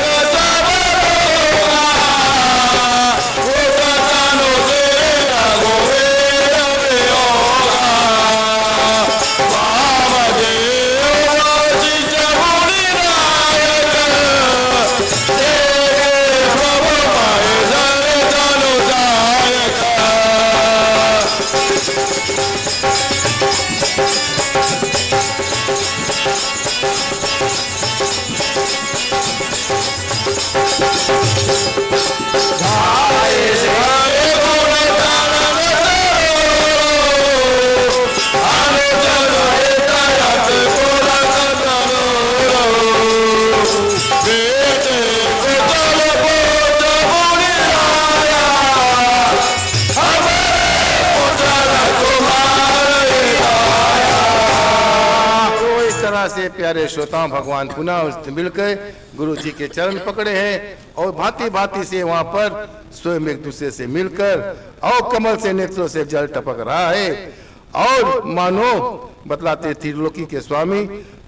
सब से प्यारे श्रोताओं भगवान पुनः मिलकर गुरु जी के चरण पकड़े हैं और भांति भांति से वहां पर स्वयं एक दूसरे से मिलकर और कमल से नेत्रों से जल टपक रहा है। और मानो बतलाते त्रिलोकी के स्वामी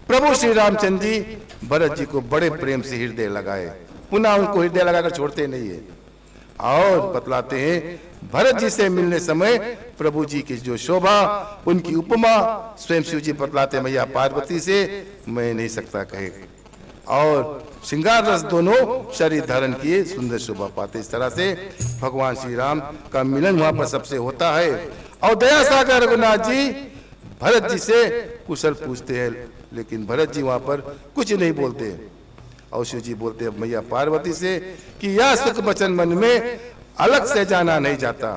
प्रभु श्री रामचंद्र जी भरत जी को बड़े प्रेम से हृदय लगाए, पुनः उनको हृदय लगाकर छोड़ते नहीं है। और बतलाते हैं भरत जी से मिलने समय प्रभु जी की जो शोभा, उनकी उपमा स्वयं शिव जी बतलाते मैया पार्वती से मैं नहीं सकता कहे। और श्रृंगार रस दोनों शरीर धारण किए सुंदर शोभा पाते। इस तरह से भगवान श्री राम का मिलन वहां पर सबसे होता है। और दया सागर रघुनाथ जी भरत जी से कुशल पूछते हैं, लेकिन भरत जी वहां पर कुछ नहीं बोलते। और शिव जी बोलते हैं मैया पार्वती से कि यह सुख बचन मन में अलग से जाना नहीं जाता।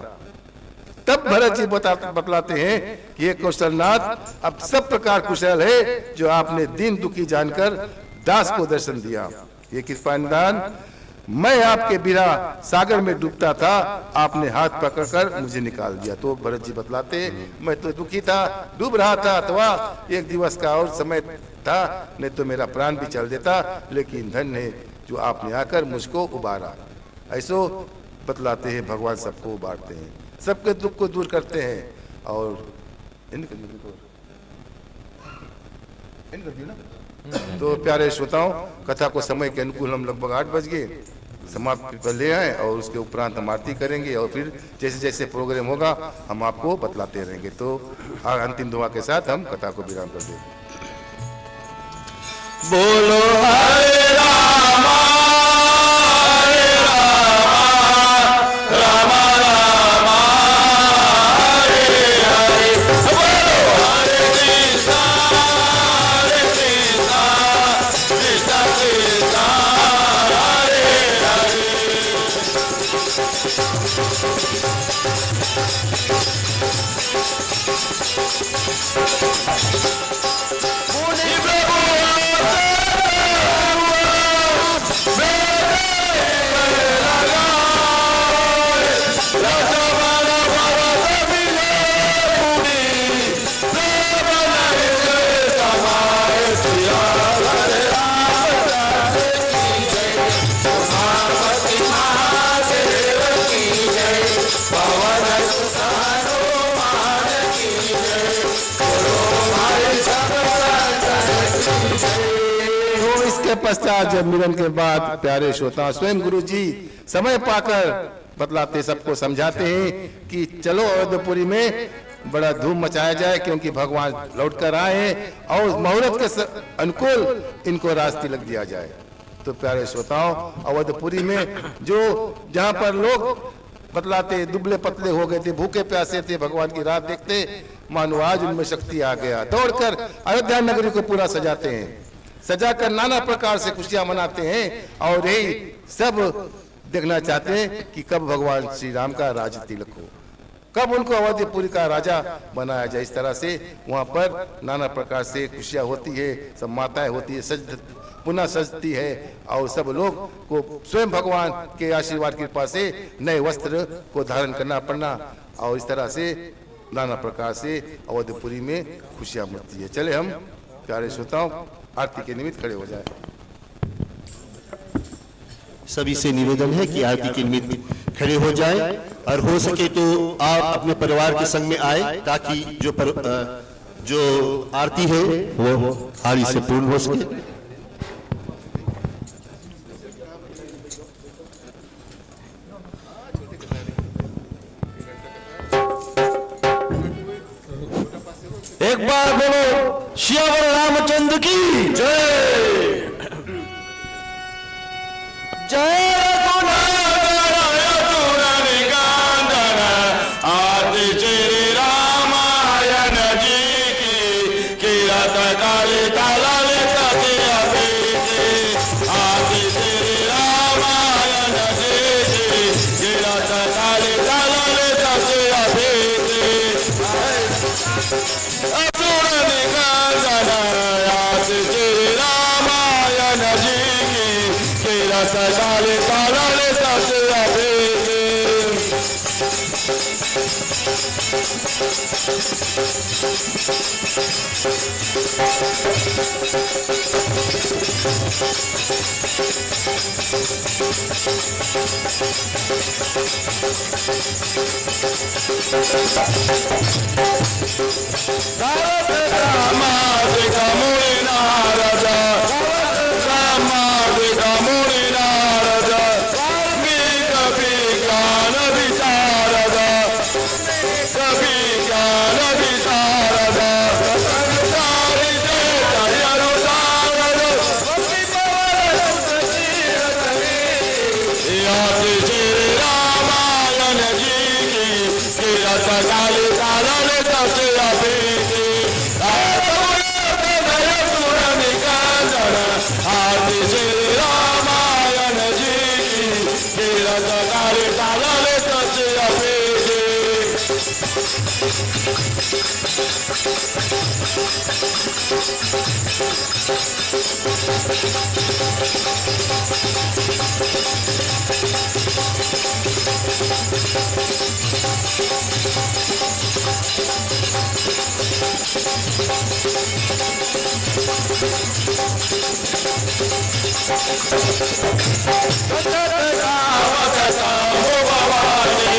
तब भरत जी बतलाते हैं कि ये कौशलनाथ अब सब प्रकार कुशल है जो आपने दीन दुखी जानकर दास को दर्शन दिया। ये कृपा निदान, मैं आपके बिना सागर में डूबता था, आपने हाथ पकड़कर मुझे निकाल दिया। तो भरत जी बतलाते मैं तो दुखी था, डूब रहा था, अथवा एक दिवस का और समय था, नहीं तो मेरा प्राण भी चल देता, लेकिन धन्य है जो आपने आकर मुझको उबारा। ऐसो बतलाते हैं भगवान सबको उबारते हैं। सबके दुख को दूर करते हैं। और तो प्यारे श्रोताओं, कथा को समय के अनुकूल हम लगभग 8 बज गए समाप्ति पर ले आए और उसके उपरांत हम आरती करेंगे और फिर जैसे जैसे प्रोग्राम होगा हम आपको बतलाते रहेंगे। तो अंतिम दुआ के साथ हम कथा को विराम कर देंगे। बोलो हरे रामा हरे रामा रामा रामा हरे हरे। बोलो हरे कृष्णा कृष्णा कृष्णा हरे हरे। मुनि प्रभु इसके पश्चात जब मिलन के बाद प्यारे श्रोता स्वयं गुरु जी समय पाकर बतलाते सबको समझाते हैं कि चलो अयोध्यापुरी में बड़ा धूम मचाया जाए, क्योंकि भगवान लौट कर आए हैं और मुहूर्त के अनुकूल इनको राज तिलक दिया जाए। तो प्यारे श्रोताओं, अवधपुरी में जो जहाँ पर लोग बतलाते दुबले पतले हो गए थे, भूखे प्यासे थे, भगवान की रात देखते, मानो आज उनमें शक्ति आ गया। दौड़कर अयोध्या नगरी को पूरा सजाते हैं, सजाकर नाना प्रकार से खुशियां मनाते हैं और यही सब देखना चाहते हैं कि कब भगवान श्री राम का राज तिलक हो, कब उनको अवधपुरी का राजा बनाया जाए। इस तरह से वहाँ पर नाना प्रकार से खुशियां होती है, सब माताएं होती है, पुनः सजती है और सब लोग को स्वयं भगवान के आशीर्वाद कृपा से नए वस्त्र को धारण करना पड़ना और इस तरह से नाना प्रकार से अवधपुरी में खुशियां मिलती है। चले हम प्यारे श्रोताओं आरती के निमित्त खड़े हो जाए। सभी से निवेदन है कि आरती के निमित्त खड़े हो जाएं और हो सके तो आप अपने परिवार के संग में आए ताकि जो आरती है वो हारी से पूर्ण हो सके। एक बार बोलो श्यावर रामचंद्र की जय। जय आदि श्री रामायण जी की किरत काली तालाल आदि श्री रामायण जी की किरत काली तालाल रामायण जी की किरत काली तालाल भवानी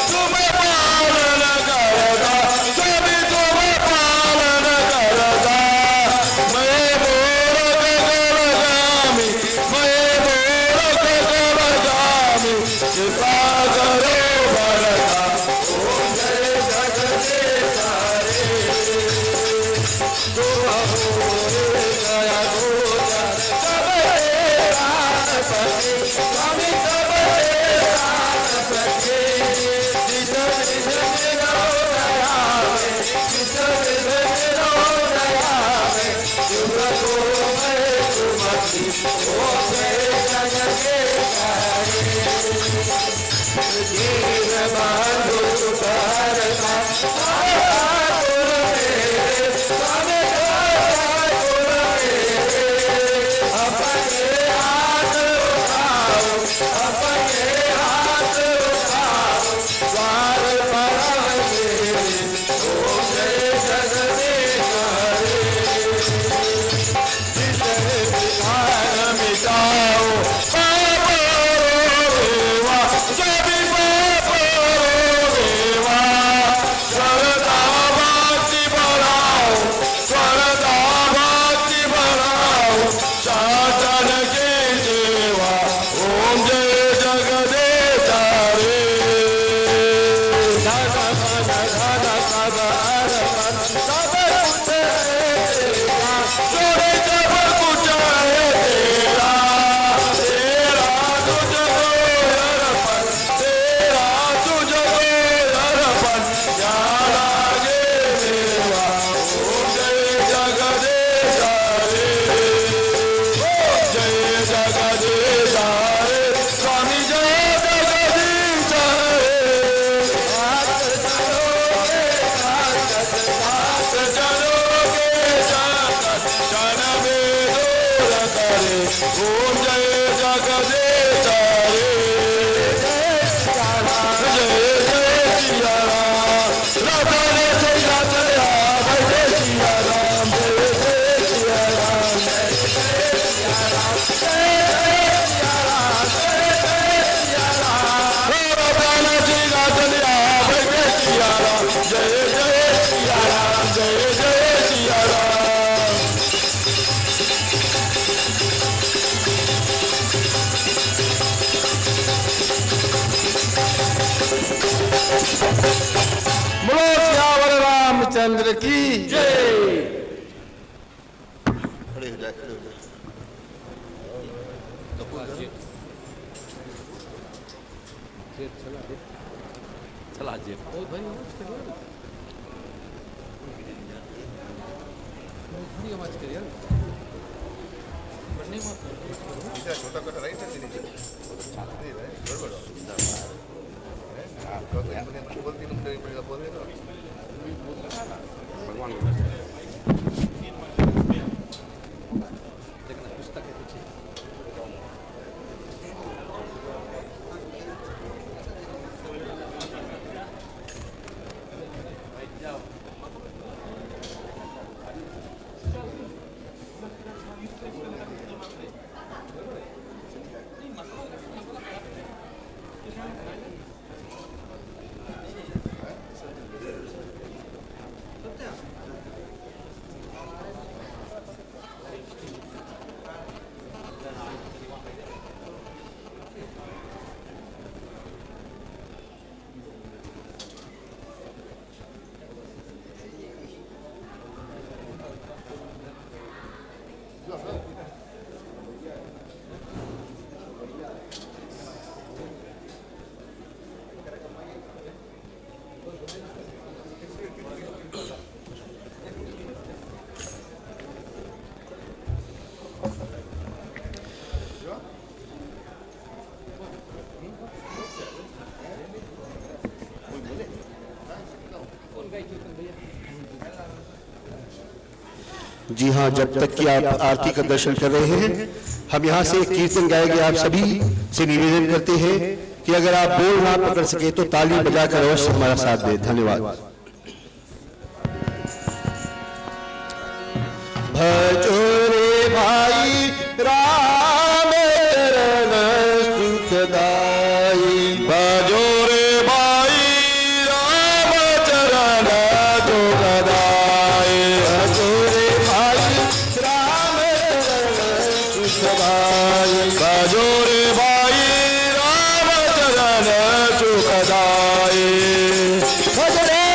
तुम पालन करदा, सभी तुम पालन करदा। बोलो सियावर रामचंद्र की जय। खड़े हो जाए, खड़े हो जाए। चला जी छोटा कट राइट है भगवान देखना पुस्तक है पीछे जी हाँ, जब तक कि आप आरती का दर्शन कर रहे हैं, हम यहाँ से एक कीर्तन गाएंगे। आप सभी से निवेदन करते हैं कि अगर आप बोल ना पकड़ सके तो ताली बजाकर अवश्य हमारा साथ दें। धन्यवाद। भजो रे भाई राम चरण सुखदाई, भजो रे भाई राम चरण सुखदाई, भजो रे भाई राम चरण सुखदाई, भजो रे भाई राम चरण सुखदाई, भज रे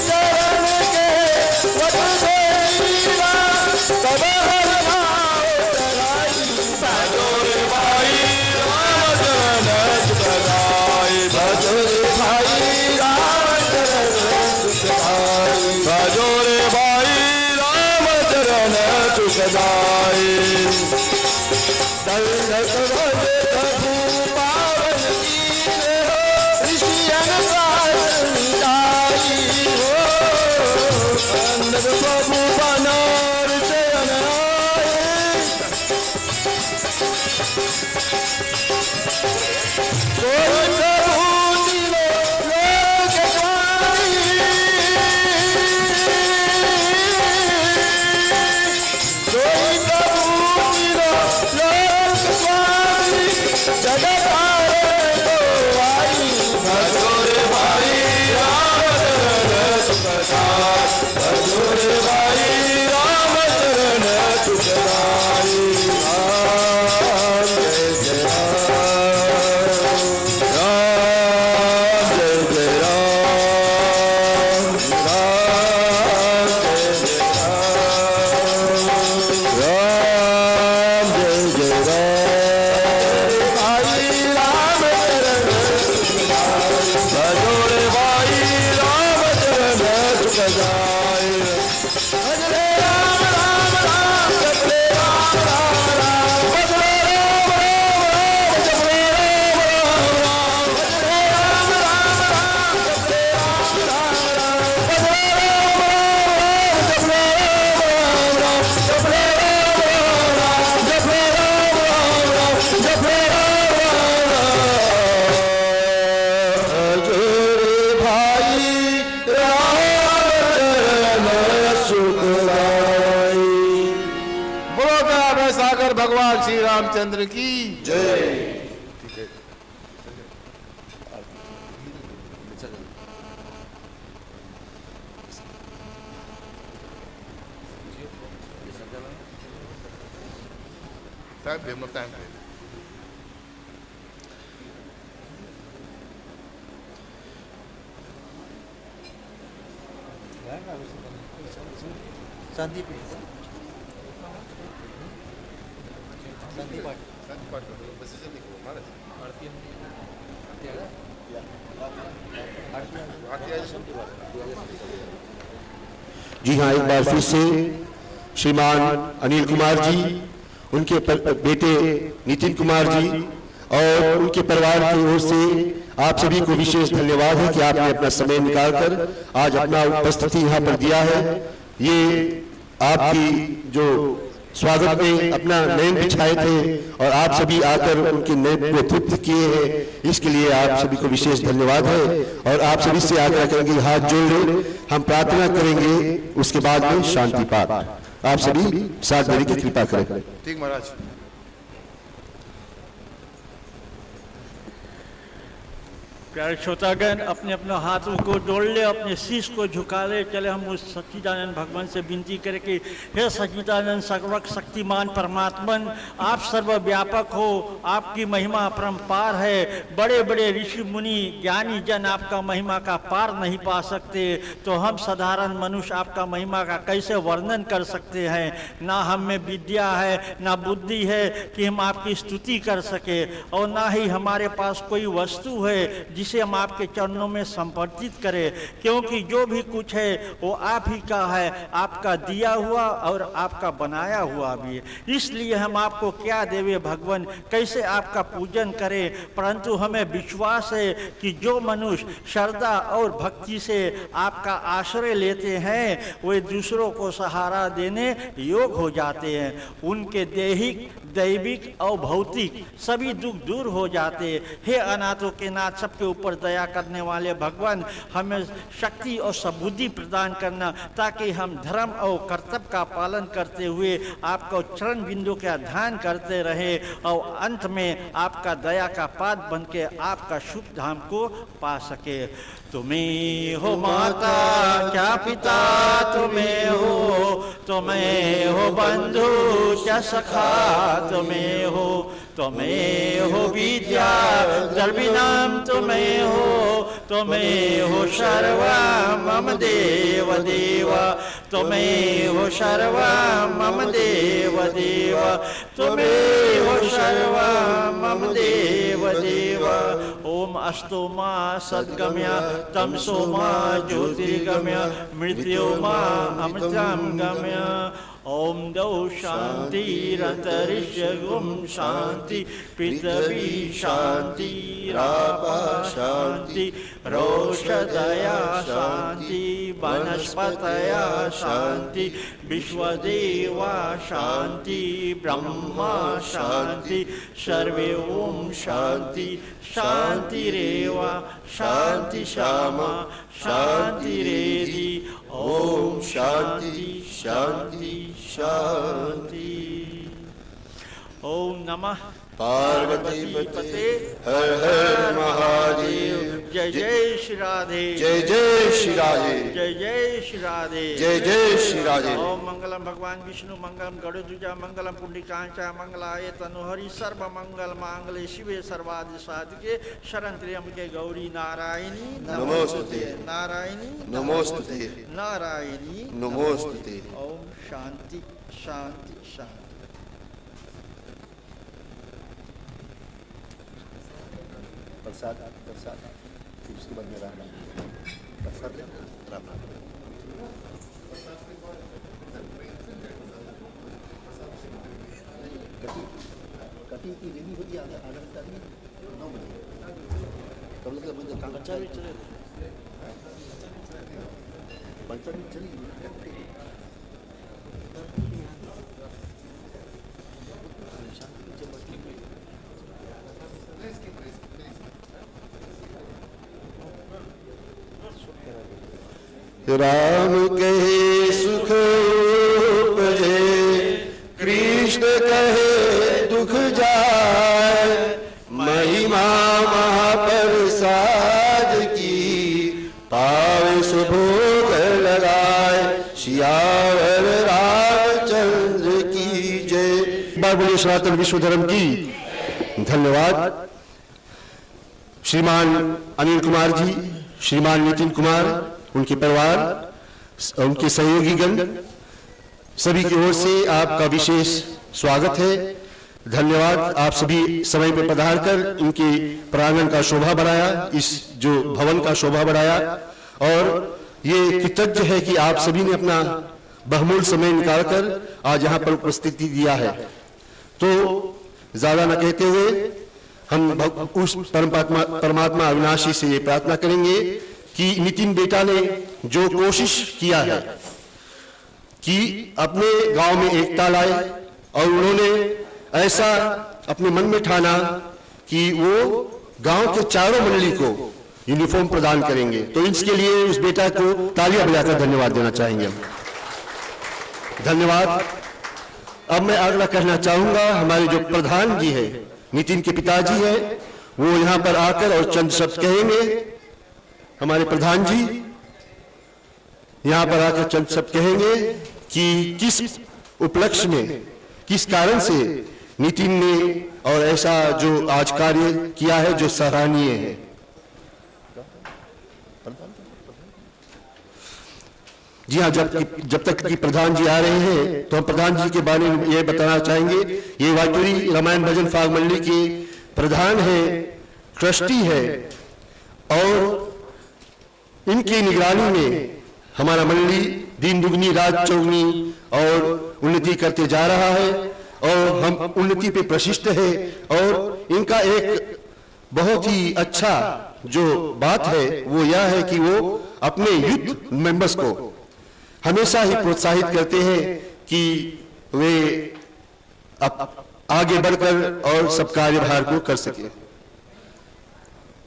चरण के वट देईरा तब हर भाव चढ़ाई भजो रे भाई राम चरण सुखदाई भजो रे भाई राम चरण सुखदाई भजो रे भाई राम चरण सुखदाई दंडक भजे प्रभु पावन कीने हो ऋषियन काई हो दंडक प्रभु बनार चरण आए सोई प्रभु दिलो लोक स्वामी सोई प्रभु दिलो लोक स्वामी जगत हारे को आई भजो रे भाई राम चरण सुखदाई भजो रे भाई राम चरण सुखदाई राम जय जय राम जय जय राम राम जय जय राम जय जय राम भाई राम चरण भजो रे भाई राम चरण सुखदाई भज रे राम राम राम जप रे राम राम राम भज रे राम राम राम जप रे राम राम राम भज रे राम राम राम जप रे राम राम राम जप रे राम राम जप रे राम राम जप रे राम राम राम जप रे राम राम भजो रे भाई राम चरण सुखदाई बोलो दयामय सागर भगवान श्री रामचंद्र की जय टाइम पे हम लोग टाइम पे संदीप जी हाँ, एक बार फिर से श्रीमान अनिल कुमार जी, उनके बेटे नितिन कुमार जी और उनके परिवार की ओर से आप सभी को विशेष धन्यवाद है कि आपने अपना समय निकालकर आज अपना उपस्थिति यहाँ पर दिया है। ये आपकी जो स्वागत में अपना नयन बिछाए थे और आप सभी आकर उनके नयन को तृप्त किए हैं, इसके लिए आप सभी को विशेष धन्यवाद है। और आप सभी से आग्रह करेंगे हाथ जोड़ लें, हम प्रार्थना करेंगे, उसके बाद में शांति पाठ। आप सभी साथ देने की कृपा करें। ठीक महाराज। प्यारे श्रोतागण, अपने अपने हाथों को जोड़ ले, अपने शीश को झुका ले। चले हम उस सच्चिदानंद भगवान से विनती करें कि हे सच्चिदानंद सर्वक शक्तिमान परमात्मन, आप सर्वव्यापक हो, आपकी महिमा अपरंपार है। बड़े बड़े ऋषि मुनि ज्ञानी जन आपका महिमा का पार नहीं पा सकते, तो हम साधारण मनुष्य आपका महिमा का कैसे वर्णन कर सकते हैं। ना हम में विद्या है, ना बुद्धि है कि हम आपकी स्तुति कर सके, और ना ही हमारे पास कोई वस्तु है जिसे हम आपके चरणों में समर्पित करें, क्योंकि जो भी कुछ है वो आप ही का है, आपका दिया हुआ और आपका बनाया हुआ भी है। इसलिए हम आपको क्या देवे भगवान, कैसे आपका पूजन करें। परंतु हमें विश्वास है कि जो मनुष्य श्रद्धा और भक्ति से आपका आश्रय लेते हैं वे दूसरों को सहारा देने योग हो जाते हैं। उनके दैहिक, दैविक और भौतिक सभी दुख दूर हो जाते हैं। हे अनाथों के नाथ, सबके ऊपर दया करने वाले भगवान, हमें शक्ति और सबुद्धि प्रदान करना, ताकि हम धर्म और कर्तव्य का पालन करते हुए आपका चरण बिंदु का ध्यान करते रहे और अंत में आपका दया का पात्र बन के आपका शुभ धाम को पा सके। तुम्हें हो माता क्या पिता तुम्हें हो, तुम्हें हो बंधु क्या सखा तुम्हें हो, त्वमेव हो विद्या द्रविणं त्वमेव हो सर्वं मम देव देव त्वमेव सर्वं मम देव देव त्वमेव सर्वं मम देव देव ओम अस्तु मा सद्गम्य तमसो मा ज्योतिर्गम्य मृत्यो मा अमृतं गम्य ओम दौ शांतिरंतरिक्ष गुम शांति पृथ्वी शांति रापा शांति रोषधया शांति वनस्पतया शांति विश्वदेवा शांति ब्रह्मा शांति सर्वे ओम शांति शांतिरेव शांति श्यामा शांतिरेधि ओम शांति शांति शांति ओम नमः पार्वती पते हर हर महादेव जय जय श्री राधे जय जय श्री राधे जय जय श्री राधे जय जय श्री राधे ओम मंगलम भगवान विष्णु मंगलम गरुड़ध्वजा मंगलम पुंडरीकांचा मंगलाय तनुहरि सर्व मंगल मांगल्ये शिवे सर्वादि साधिके शरण त्र्यंबके गौरी नारायणी नमोस्तुते नारायणी नमोस्तुते नारायणी नमोस्तुते ओम शांति शांति शांति प्रसाद प्रसाद उसके बाद में राम प्रसाद राम कटी की रेडी होती है आधा घंटा में 9 बजे तब लगा मुझे काम अच्छा भी चले पंचमी चली राम कहे सुख उपजे कृष्ण कहे दुख जाए महिमा महाप्रसाद की पावे सुभोग लगाए सियावर रामचंद्र की जय। बोलिए सनातन विश्व धर्म की धन्यवाद। श्रीमान अनिल कुमार जी, श्रीमान नितिन कुमार, उनके परिवार, उनके सहयोगीगण, सभी की ओर से आपका विशेष स्वागत है। धन्यवाद। आप सभी समय पर पधार कर इनके प्रांगण का शोभा बढ़ाया, इस जो भवन का शोभा बढ़ाया, और ये कृतज्ञ है कि आप सभी ने अपना बहुमूल्य समय निकालकर आज यहाँ पर उपस्थिति दिया है। तो ज्यादा न कहते हुए हम उस परमात्मा अविनाशी से ये प्रार्थना करेंगे कि नितिन बेटा ने जो कोशिश किया है कि अपने गांव में एकता लाए, और उन्होंने ऐसा अपने मन में ठाना कि वो गांव के चारों मंडली को यूनिफॉर्म प्रदान करेंगे। तो इसके लिए उस बेटा को तालियां बजाकर धन्यवाद देना चाहेंगे हम। धन्यवाद। अब मैं आग्रह करना चाहूंगा, हमारे जो प्रधान जी है, नितिन के पिताजी है, वो यहां पर आकर और चंद शब्द कहेंगे। हमारे प्रधान जी यहां पर आकर चंद शब्द कहेंगे कि किस उपलक्ष्य में, किस कारण से नितिन ने और ऐसा जो आज कार्य किया है जो सराहनीय है। जी हाँ, जब तक कि प्रधान जी आ रहे हैं तो हम प्रधान जी के बारे में यह बताना चाहेंगे, ये वाटुरी रामायण भजन फाग मंडली के प्रधान है, ट्रस्टी है, और इनकी निगरानी में हमारा मंडली दिन दुगनी रात चौगनी और उन्नति करते जा रहा है, और हम उन्नति पे प्रशिष्ट है। और इनका एक बहुत ही अच्छा जो बात है वो यह है कि वो अपने यूथ मेंबर्स को हमेशा ही प्रोत्साहित करते हैं कि वे आगे बढ़कर और सब कार्यभार को कर सके।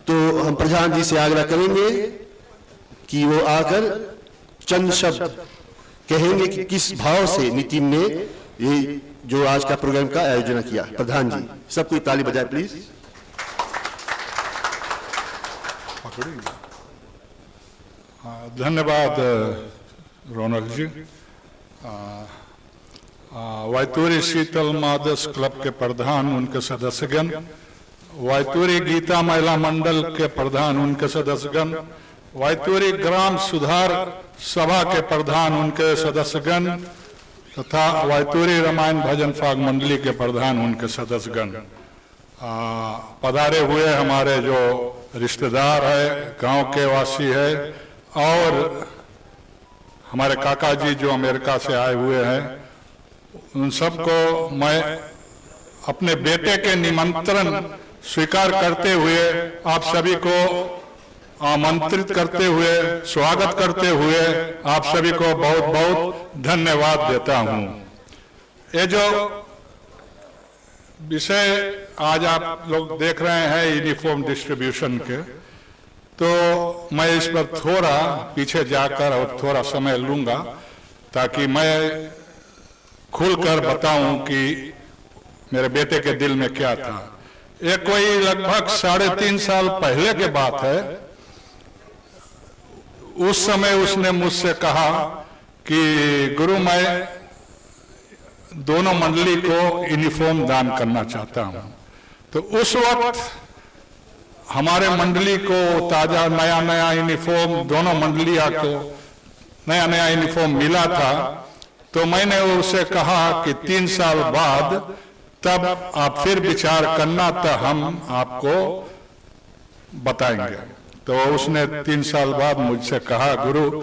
तो हम प्रधान जी से आग्रह करेंगे कि वो आकर चंद शब्द कहेंगे कि किस भाव से नितिन ने ये जो आज का प्रोग्राम का आयोजन किया। प्रधान जी, सबको ताली बजाए प्लीज। धन्यवाद रौनक जी। वैतूरी शीतल मादस क्लब के प्रधान उनके सदस्यगण, वैतूरी गीता महिला मंडल के प्रधान उनके सदस्यगण, वैतूरी ग्राम सुधार सभा के प्रधान उनके सदस्यगण तथा वैतूरी रामायण भजन फाग मंडली के प्रधान उनके सदस्यगण, पधारे हुए हमारे जो रिश्तेदार है, गांव के वासी है और हमारे काका जी जो अमेरिका से आए हुए हैं, उन सबको मैं अपने बेटे के निमंत्रण स्वीकार करते हुए आप सभी को आमंत्रित करते हुए, स्वागत करते हुए आप सभी को बहुत बहुत धन्यवाद देता हूं। ये जो विषय आज आप लोग देख रहे हैं यूनिफॉर्म डिस्ट्रीब्यूशन के, तो मैं इस पर थोड़ा पीछे जाकर और थोड़ा समय लूंगा ताकि मैं खुलकर बताऊं कि मेरे बेटे के दिल में क्या था। ये कोई लगभग 3.5 साल पहले की बात है। उस समय उसने मुझसे कहा कि गुरु मैं दोनों मंडली को यूनिफॉर्म दान करना चाहता हूं। तो उस वक्त हमारे मंडली को ताजा नया नया यूनिफॉर्म, दोनों मंडलियां को नया नया यूनिफॉर्म मिला था। तो मैंने उससे कहा कि 3 साल बाद तब आप फिर विचार करना, तो हम आपको बताएंगे। तो उसने 3 साल बाद मुझसे कहा गुरु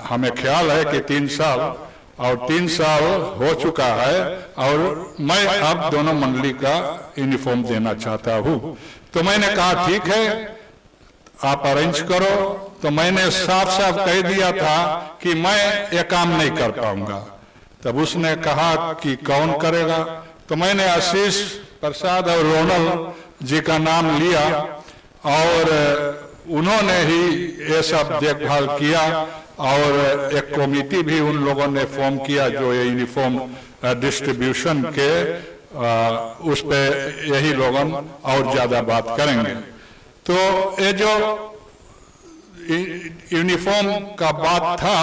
हमें ख्याल है कि 3 साल और 3 साल हो चुका है और मैं अब दोनों मंडली का यूनिफॉर्म देना चाहता हूं। तो मैंने कहा ठीक है आप अरेंज करो। तो मैंने साफ साफ कह दिया था कि मैं ये काम नहीं कर पाऊंगा। तब उसने कहा कि कौन करेगा। तो मैंने आशीष प्रसाद और रोनल जी का नाम लिया और उन्होंने ही ये सब देखभाल किया और एक कमेटी भी उन लोगों ने फॉर्म किया जो ये यूनिफॉर्म डिस्ट्रीब्यूशन के उस पे यही लोगों और ज्यादा बात करेंगे। तो ये जो यूनिफॉर्म का बात था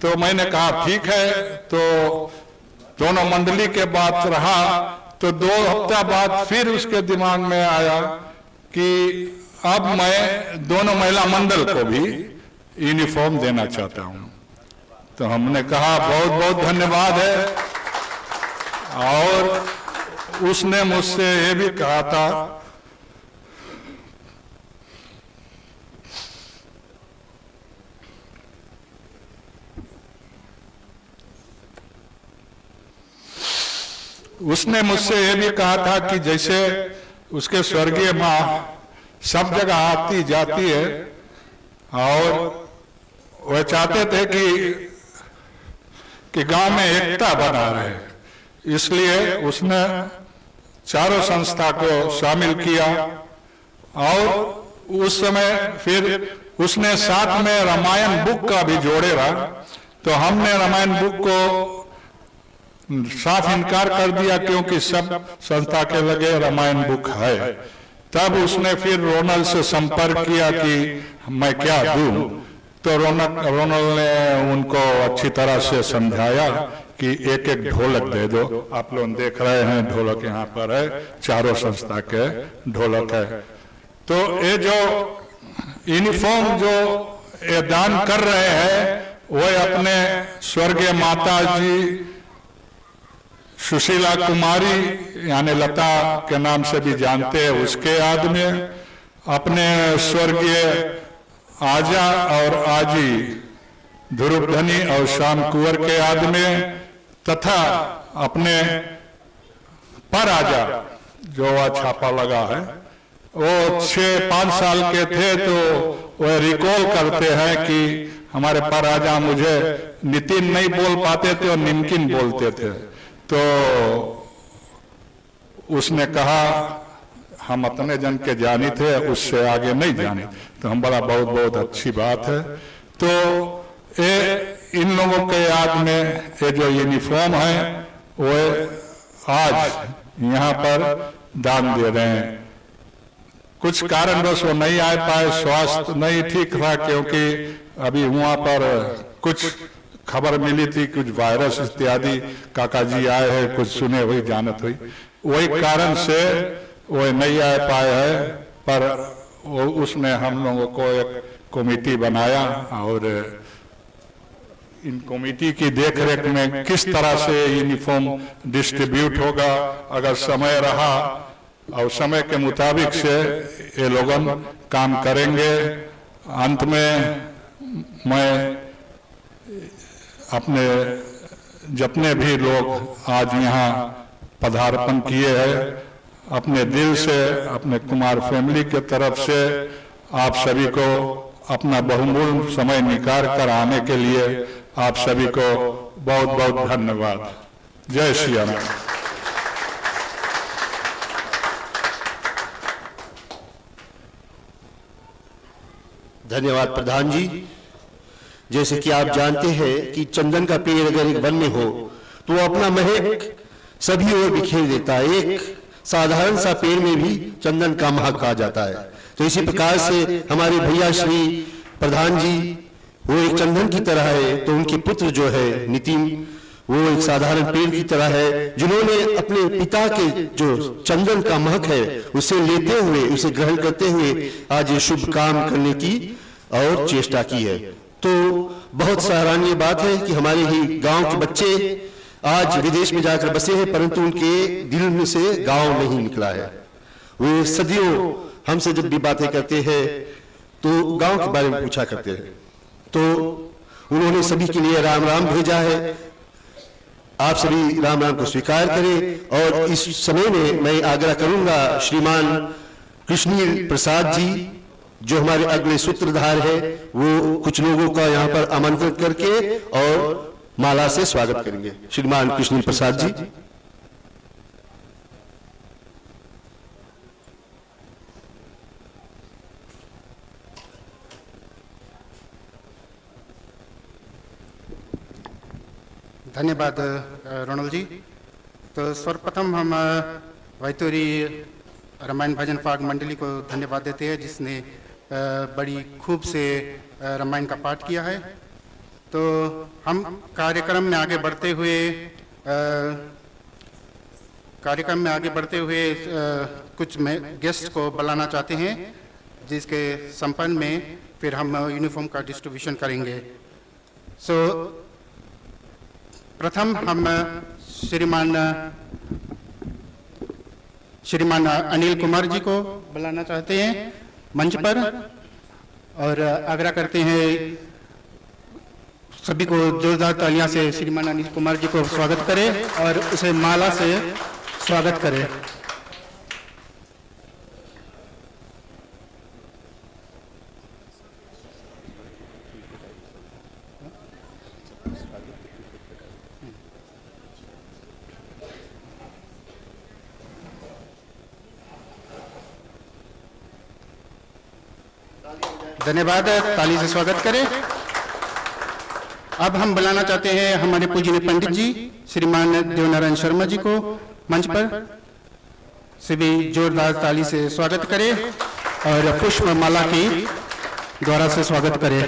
तो मैंने कहा ठीक है। तो दोनों मंडली के बात रहा। तो 2 हफ्ता बाद फिर उसके दिमाग में आया कि अब मैं दोनों महिला मंडल को भी यूनिफॉर्म देना चाहता हूं। तो हमने कहा बहुत बहुत धन्यवाद है। और उसने मुझसे ये भी कहा था कि जैसे उसके स्वर्गीय माँ सब जगह आती जाती है और वह चाहते थे कि गांव में एकता बना रहे, इसलिए उसने चारों संस्था को शामिल किया। और उस समय फिर उसने साथ में रामायण बुक का भी जोड़े रहा। तो हमने रामायण बुक को साफ इनकार कर दिया क्योंकि सब संस्था के लगे रामायण बुक है। तब उसने फिर रोनल से संपर्क किया कि मैं क्या दूं। तो रोनल ने उनको अच्छी तरह से समझाया कि एक एक ढोलक दे दो। आप लोग देख रहे हैं ढोलक यहाँ पर है, चारों संस्था के ढोलक है। तो ये जो यूनिफॉर्म जो ये दान कर रहे हैं वो अपने स्वर्गीय माता जी सुशीला कुमारी यानी लता के नाम से भी जानते हैं, उसके याद में, अपने स्वर्गीय आजा और आजी ध्रुवधनी और श्याम कुंवर के याद में, तथा अपने पर आजा जो वह छापा लगा है वो 6-5 साल के थे। तो वह रिकॉल करते हैं कि हमारे पर आजा मुझे नितिन नहीं बोल पाते थे और निमकिन बोलते थे। तो उसने कहा हम अपने जन के जानी थे, उससे आगे नहीं जानी। तो हम बड़ा बहुत बहुत अच्छी बात है। तो ये इन लोगों के याद में ये जो यूनिफॉर्म है वो आज यहाँ पर दान दे रहे हैं। कुछ कारणवश वो नहीं आ पाए, स्वास्थ्य नहीं ठीक रहा क्योंकि अभी वहाँ पर कुछ खबर मिली थी कुछ वायरस इत्यादि, काका जी आए हैं, कुछ सुने हुई जानत हुई, वही कारण से वो नहीं आ पाए हैं। पर वो उसमें हम लोगों को एक कमेटी बनाया और इन कमेटी की देखरेख में किस तरह से यूनिफॉर्म डिस्ट्रीब्यूट होगा, अगर समय रहा और समय के मुताबिक से ये लोगन काम करेंगे। अंत में मैं अपने जितने भी लोग आज यहाँ पदार्पण किए हैं, अपने दिल से, अपने कुमार फैमिली के तरफ से आप सभी को अपना बहुमूल्य समय निकाल कर आने के लिए आप सभी को बहुत बहुत धन्यवाद। जय श्री राम। धन्यवाद प्रधान जी। जैसे कि आप जानते हैं कि चंदन का पेड़ अगर एक वन में हो तो वो अपना महक सभी ओर बिखेर देता है। एक साधारण सा पेड़ में भी चंदन का महक आ जाता है। तो इसी प्रकार से हमारे भैया श्री प्रधान जी वो एक चंदन की तरह है, तो उनके पुत्र जो है नितिन वो एक साधारण पेड़ की तरह है, जिन्होंने अपने पिता के जो चंदन का महक है उसे लेते हुए, उसे ग्रहण करते हुए आज ये शुभ काम करने की और चेष्टा की है। तो बहुत सराहनीय बात है कि हमारे ही गांव के बच्चे आज विदेश में जाकर बसे हैं, परंतु उनके दिल में से गांव नहीं निकला है। वे सदियों हमसे जब भी बातें करते हैं तो गांव के बारे में पूछा करते हैं। तो उन्होंने सभी के लिए राम राम भेजा है। आप सभी राम राम को स्वीकार करें। और इस समय में मैं आग्रह करूंगा श्रीमान कृष्णील प्रसाद जी जो हमारे अगले सूत्रधार है, वो कुछ लोगों का यहाँ पर आमंत्रित करके और माला से स्वागत करेंगे। श्रीमान कृष्णील प्रसाद जी। धन्यवाद रोनल जी। तो सर्वप्रथम हम वैतूरी रामायण भजन फाग मंडली को धन्यवाद देते हैं जिसने बड़ी खूब से रामायण का पाठ किया है। तो हम कार्यक्रम में आगे बढ़ते हुए कुछ गेस्ट को बुलाना चाहते हैं, जिसके संपन्न में फिर हम यूनिफॉर्म का डिस्ट्रीब्यूशन करेंगे। सो प्रथम हम श्रीमान अनिल कुमार जी को बुलाना चाहते हैं मंच पर और आग्रह करते हैं सभी को जोरदार तालियां से श्रीमान अनिल कुमार जी को स्वागत करें और उसे माला से स्वागत करें। धन्यवाद, ताली से स्वागत करें। अब हम बुलाना चाहते हैं हमारे पूजनीय पंडित जी श्रीमान देवनारायण शर्मा जी को मंच पर। सभी जोरदार ताली से स्वागत करें और पुष्प माला की द्वारा से स्वागत करें।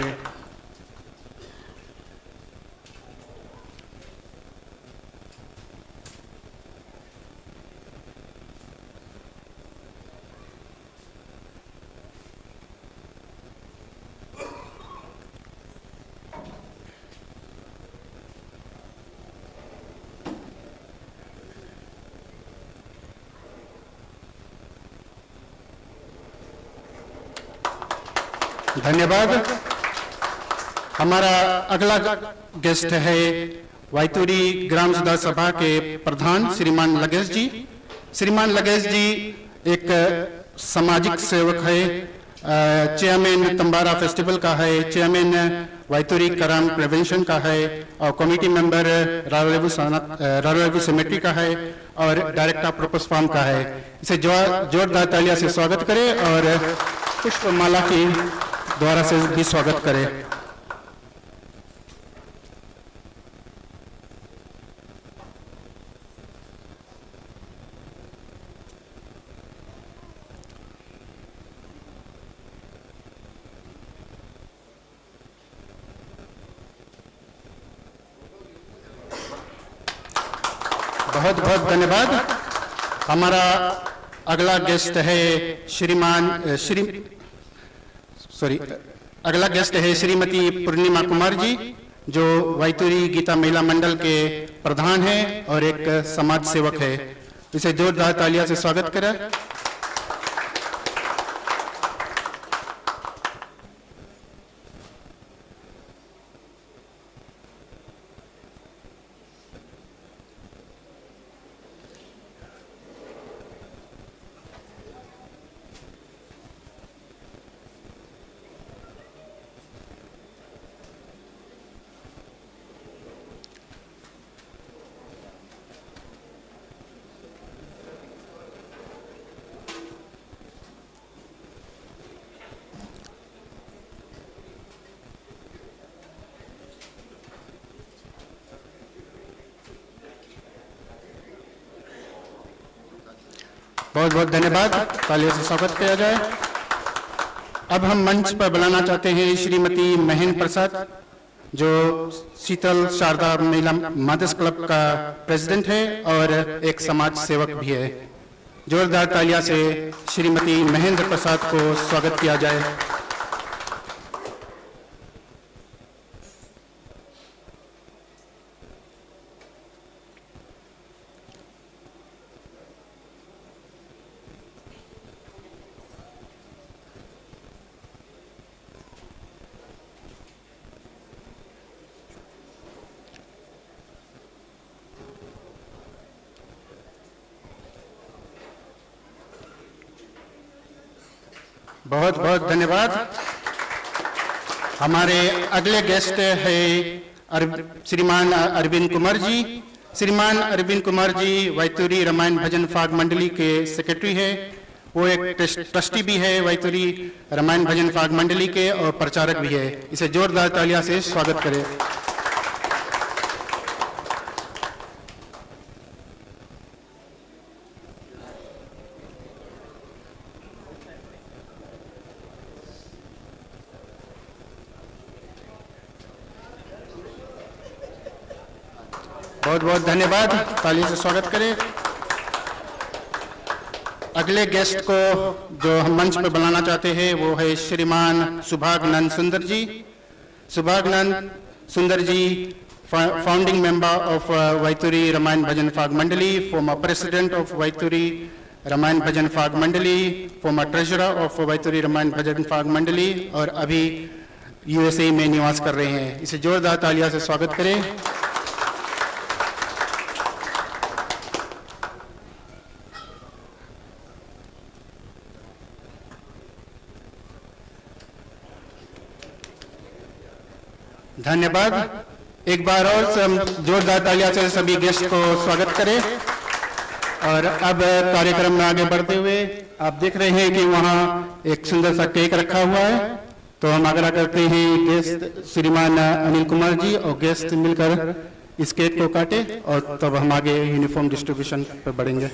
धन्यवाद। हमारा अगला गेस्ट है वैतूरी ग्राम सुधार सभा के प्रधान श्रीमान लगेश जी। श्रीमान लगेश जी एक सामाजिक सेवक है, चेयरमैन तंबारा फेस्टिवल का है, चेयरमैन वैतूरी क्राइम प्रिवेंशन का है और कमेटी मेंबर रारोलेबू सेमेट्री का है और डायरेक्टर ऑफ पर्पस फार्म का है। इसे जोरदार तालियां से स्वागत करें और पुष्प माला की द्वारा से भी स्वागत करें। बहुत बहुत धन्यवाद। हमारा अगला गेस्ट है अगला गेस्ट है श्रीमती पूर्णिमा कुमार जी, जो वैतूरी गीता महिला मंडल के प्रधान हैं और एक समाज सेवक है। इसे जोरदार तालियां से स्वागत करें। बहुत बहुत धन्यवाद। तालियों से स्वागत किया जाए। अब हम मंच पर बुलाना चाहते हैं श्रीमती महेंद्र प्रसाद, जो शीतल शारदा महिला मदर्स क्लब का प्रेसिडेंट है और एक समाज सेवक भी है। जोरदार तालियां से श्रीमती महेंद्र प्रसाद को स्वागत किया जाए। बहुत बहुत धन्यवाद। हमारे अगले गेस्ट है श्रीमान अरविंद कुमार जी। श्रीमान अरविंद कुमार जी वैतूरी रामायण भजन फाग मंडली के सेक्रेटरी है। वो एक ट्रस्टी भी है वैतूरी रामायण भजन फाग मंडली के और प्रचारक भी है। इसे जोरदार तालियां से स्वागत करें। बहुत बहुत धन्यवाद। ताली से स्वागत करें। अगले गेस्ट को जो हम मंच पर बुलाना चाहते हैं वो है श्रीमान सुभागनंद सुंदर जी। सुभागनंद सुंदर जी फाउंडिंग मेंबर ऑफ वैतूरी रामायण भजन फाग मंडली, फॉर्मर प्रेसिडेंट ऑफ वैतूरी रामायण भजन फाग मंडली, फॉर्मर ट्रेजरर ऑफ वैतूरी रामायण भजन फाग मंडली और अभी यूएसए में निवास कर रहे हैं। इसे जोरदार तालियां से स्वागत करें। धन्यवाद। एक बार और हम जोरदार तालियां से सभी गेस्ट को स्वागत करें। और अब कार्यक्रम में आगे बढ़ते हुए आप देख रहे हैं कि वहाँ एक सुंदर सा केक रखा हुआ है, तो हम आग्रह करते हैं गेस्ट श्रीमान अनिल कुमार जी और गेस्ट मिलकर इस केक को काटे और तब हम आगे यूनिफॉर्म डिस्ट्रीब्यूशन पर बढ़ेंगे।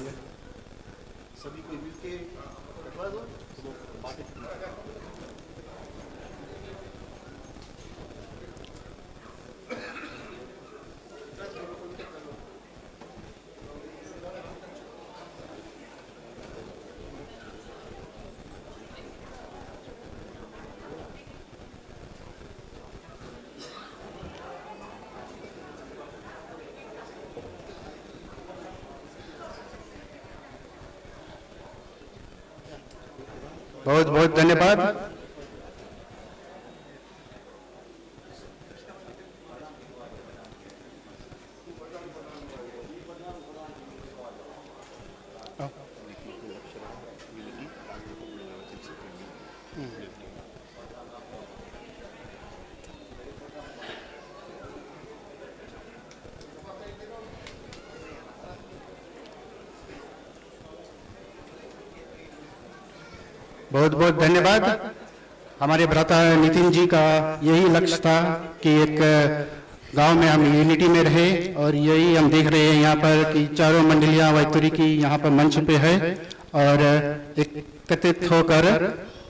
बहुत बहुत धन्यवाद। बहुत बहुत धन्यवाद। हमारे भ्राता नितिन जी का यही लक्ष्य था कि एक गांव में हम यूनिटी में रहे और यही हम देख रहे हैं यहाँ पर कि चारों मंडलियां वैतूरी की यहाँ पर मंच पे है और एकत्रित होकर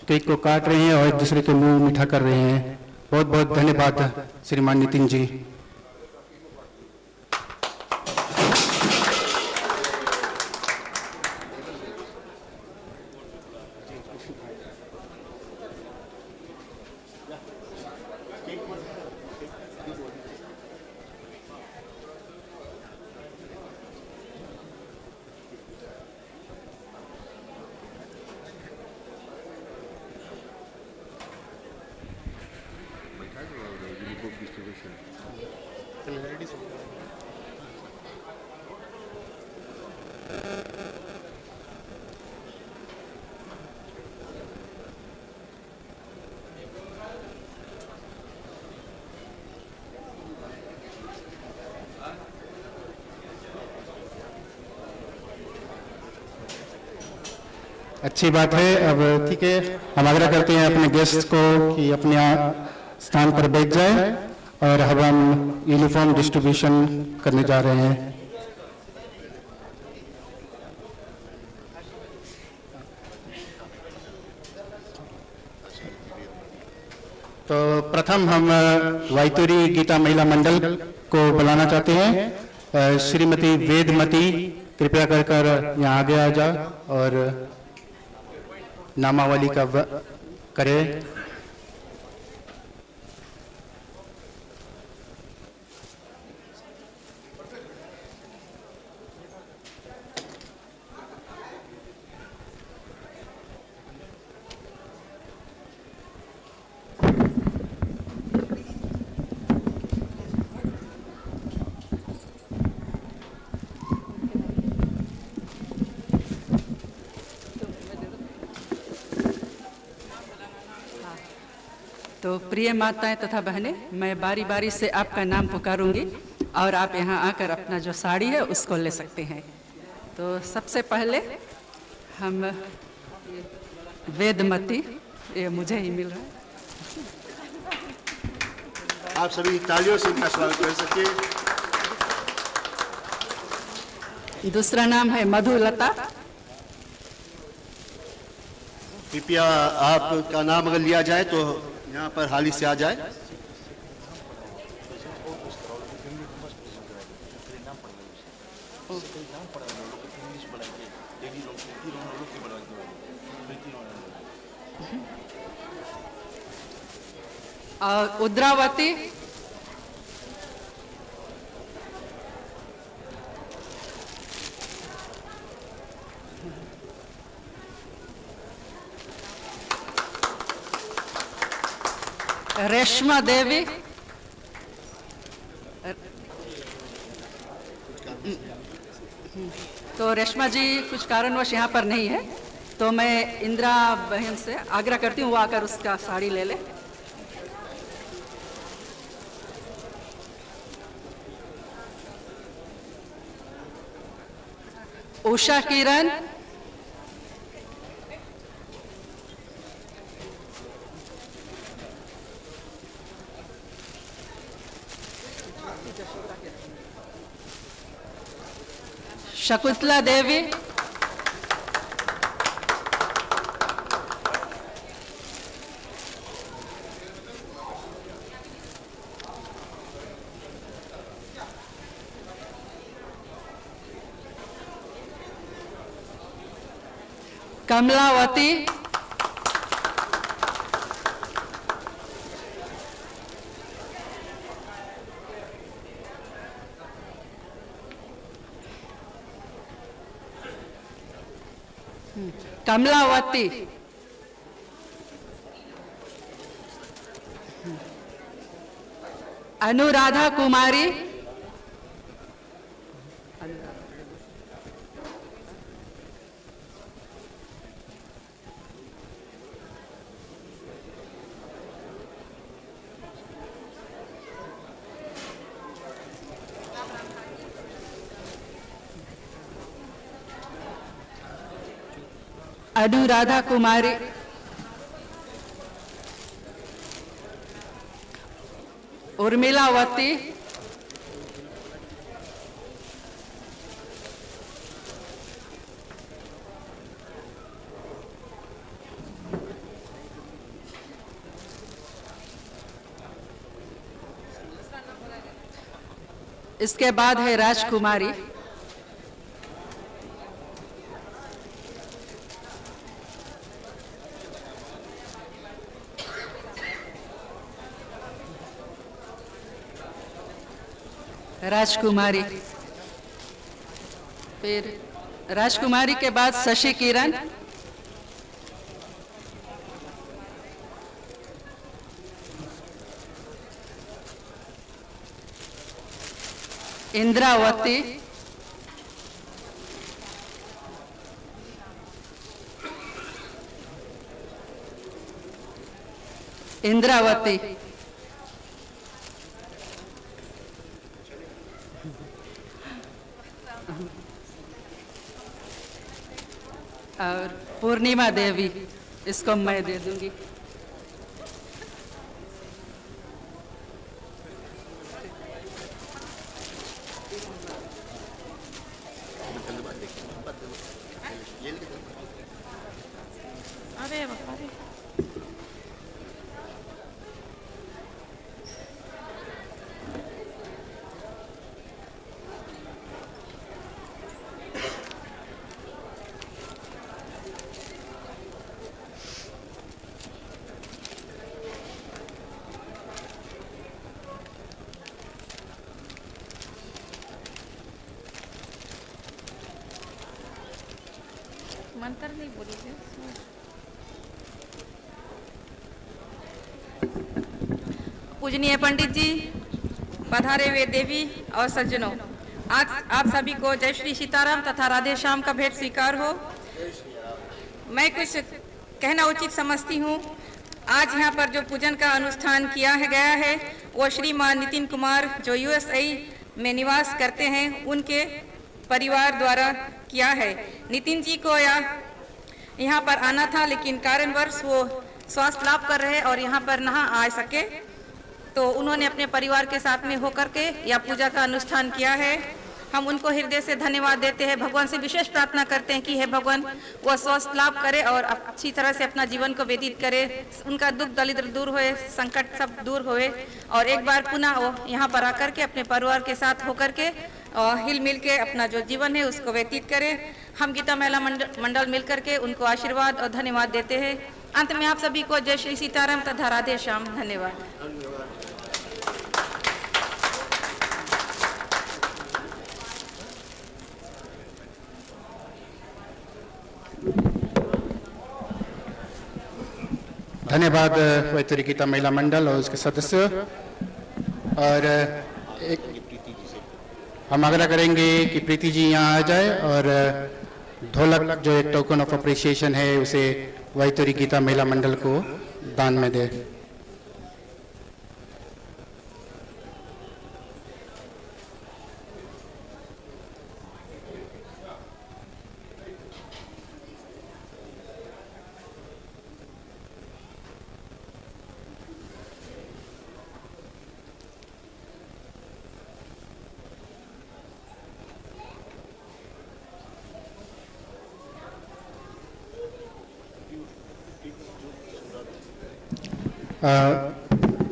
केक को काट रहे हैं और एक दूसरे के मुंह मीठा कर रहे हैं। बहुत बहुत धन्यवाद श्रीमान नितिन जी। अच्छी बात है। अब ठीक है, हम आग्रह करते हैं अपने गेस्ट को कि अपने स्थान पर बैठ जाए और अब हम यूनिफॉर्म डिस्ट्रीब्यूशन करने जा रहे हैं। तो प्रथम हम वाइतुरी गीता महिला मंडल को बुलाना चाहते हैं। श्रीमती वेदमती कृपया कर यहाँ आगे आ जा और नामावली का करे। तो प्रिय माताएं तथा बहनें, मैं बारी बारी से आपका नाम पुकारूंगी और आप यहाँ आकर अपना जो साड़ी है उसको ले सकते हैं। तो सबसे पहले हम वेदमती, ये मुझे ही मिल रहा है। आप सभी तालियों से इनका स्वागत कर सके। दूसरा नाम है मधुलता। कृपया आपका नाम अगर लिया जाए तो यहाँ पर हाली से आ जाए। और उद्रावती, रेशमा देवी, तो रेशमा जी कुछ कारणवश यहाँ पर नहीं है, तो मैं इंदिरा बहन से आग्रह करती हूँ वो आकर उसका साड़ी ले ले। उषा किरण, शकुंतला देवी, कमलावती, कमलावती, अनुराधा कुमारी, अनुराधा कुमारी, उर्मिलावती, इसके बाद है राजकुमारी, राजकुमारी, फिर राजकुमारी के बाद शशि किरण, इंद्रावती, इंद्रावती, और पूर्णिमा देवी, इसको मैं दे दूंगी। अरे बाबा रे। मंत्र नहीं बोलोगे? पूजनीय पंडित जी, पधारे हुए देवी और सज्जनों, आज आप सभी को जय श्री सीताराम तथा राधे श्याम का भेंट स्वीकार हो। मैं कुछ कहना उचित समझती हूँ। आज यहाँ पर जो पूजन का अनुष्ठान किया गया है वो श्रीमान नितिन कुमार जो USA में निवास करते हैं उनके परिवार द्वारा किया है। नितिन जी को यहाँ पर आना था, लेकिन कारणवश वो स्वास्थ्य लाभ कर रहे और यहाँ पर ना आ सके, तो उन्होंने अपने परिवार के साथ में होकर के यह पूजा का अनुष्ठान किया है। हम उनको हृदय से धन्यवाद देते हैं। भगवान से विशेष प्रार्थना करते हैं कि हे भगवान वो स्वास्थ्य लाभ करे और अच्छी तरह से अपना जीवन को व्यतीत करे, उनका दुख दरिद्र दूर होए, संकट सब दूर होए और एक बार पुनः वो यहाँ पर आकर के अपने परिवार के साथ होकर के हिल मिल के अपना जो जीवन है उसको व्यतीत करे। हम गीता महिला मंडल मिलकर के उनको आशीर्वाद और धन्यवाद देते हैं। अंत में आप सभी को जय श्री सीताराम तथा राधे श्याम। धन्यवाद। धन्यवाद वैतरी गीता महिला मंडल और उसके सदस्य। और एक हम आग्रह करेंगे कि प्रीति जी यहाँ आ जाए और ढोलक जो एक टोकन ऑफ अप्रिसिएशन है उसे वैतरी गीता महिला मंडल को दान में दे।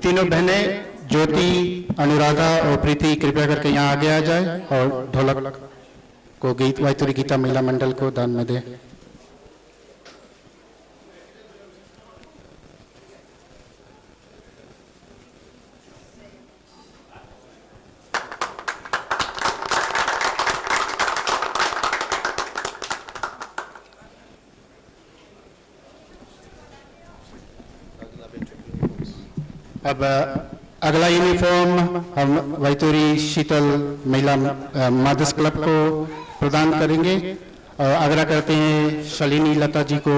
तीनों बहनें ज्योति, अनुराधा और प्रीति कृपया करके यहाँ आगे आ जाए और ढोलक को वैतरी गीता महिला मंडल को दान में दे। अब अगला यूनिफॉर्म हम वैतूरी शीतल महिला मादस क्लब को प्रदान करेंगे और आग्रह करते हैं शालिनी लता जी को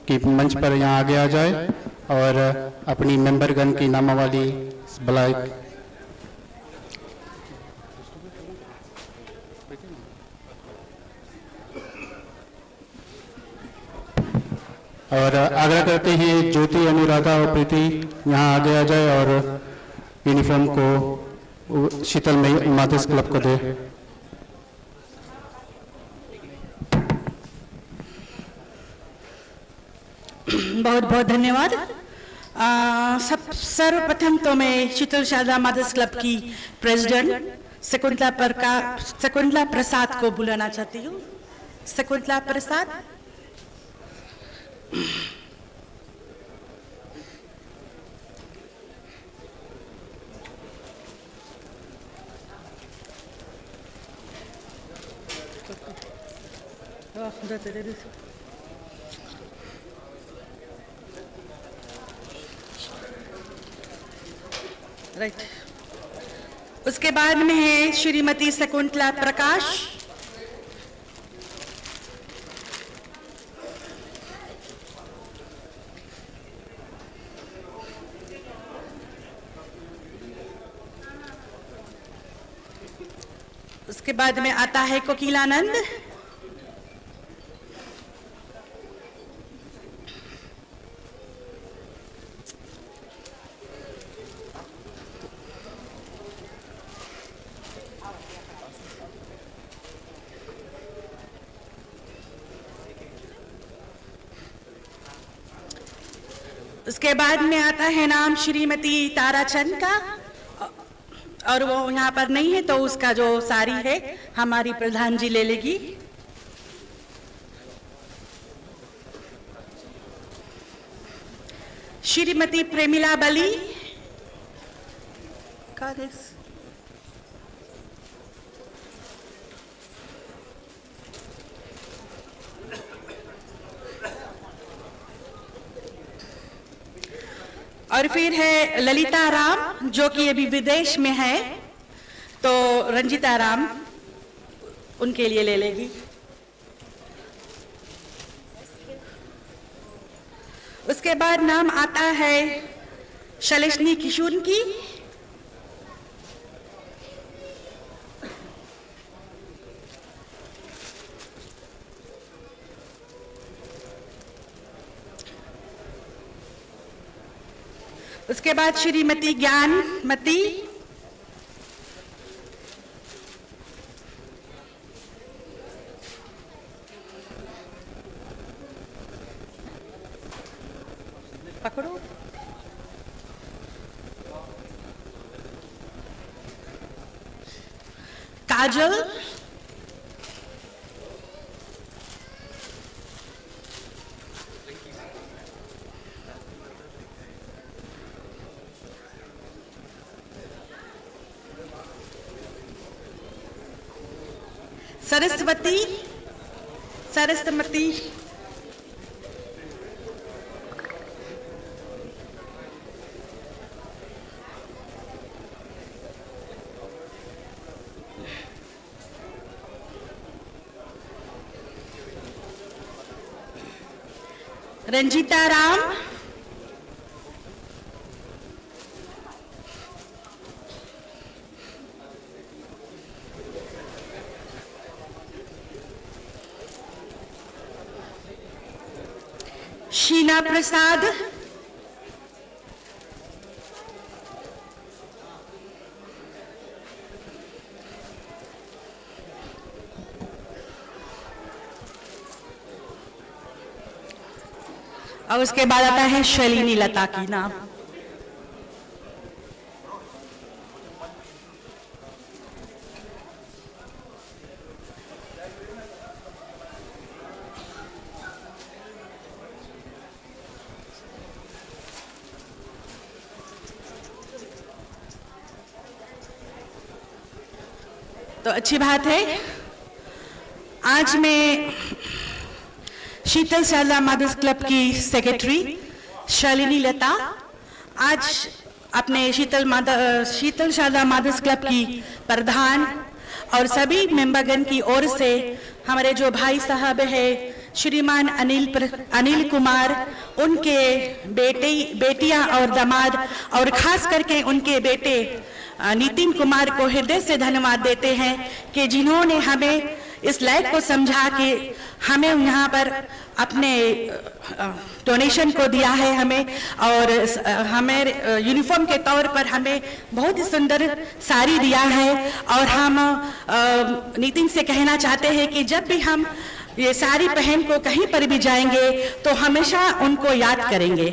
कि मंच पर यहाँ आगे आ जाए और अपनी मेंबरगण की नामावली बुलाए। और आग्रह करते हैं ज्योति, अनुराधा और प्रीति यहाँ आगे आ जाए और यूनिफॉर्म को शीतल मादस क्लब को दे। बहुत बहुत धन्यवाद। सर्वप्रथम तो मैं शीतल शारदा मादस क्लब की प्रेसिडेंट शकुंतला प्रसाद को बुलाना चाहती हूँ। शकुंतला प्रसाद। राइट। उसके बाद में है श्रीमती शकुंतला प्रकाश। उसके बाद में आता है कोकिलानंद। उसके बाद में आता है नाम श्रीमती ताराचंद का, और वो यहाँ पर नहीं है तो उसका जो साड़ी है हमारी प्रधान जी ले लेगी। श्रीमती प्रेमिला बली। और फिर है ललिता राम जो कि अभी विदेश में है, तो रंजिता राम उनके लिए ले लेगी। उसके बाद नाम आता है शैलेशनी किशोर की। उसके बाद श्रीमती ज्ञानमती। पकड़ो। काजल। सरस्वती। सरस्वती। रंजीता राम। शीना प्रसाद। और उसके बाद आता है शैलिनी लता की नाम। तो अच्छी बात है, आज मैं शीतल शारदा मदर्स क्लब की सेक्रेटरी शैलिनी लता आज अपने शीतल शारदा मदर्स क्लब की प्रधान और सभी मेंबरगण की ओर से हमारे जो भाई साहब है श्रीमान अनिल कुमार, उनके बेटियां और दामाद और खास करके उनके बेटे नितिन कुमार को हृदय से धन्यवाद देते हैं कि जिन्होंने हमें इस लायक को समझा के हमें यहाँ पर अपने डोनेशन को दिया है हमें, और हमें यूनिफॉर्म के तौर पर हमें बहुत ही सुंदर साड़ी दिया है। और हम नितिन से कहना चाहते हैं कि जब भी हम ये साड़ी पहन को कहीं पर भी जाएंगे तो हमेशा उनको याद करेंगे,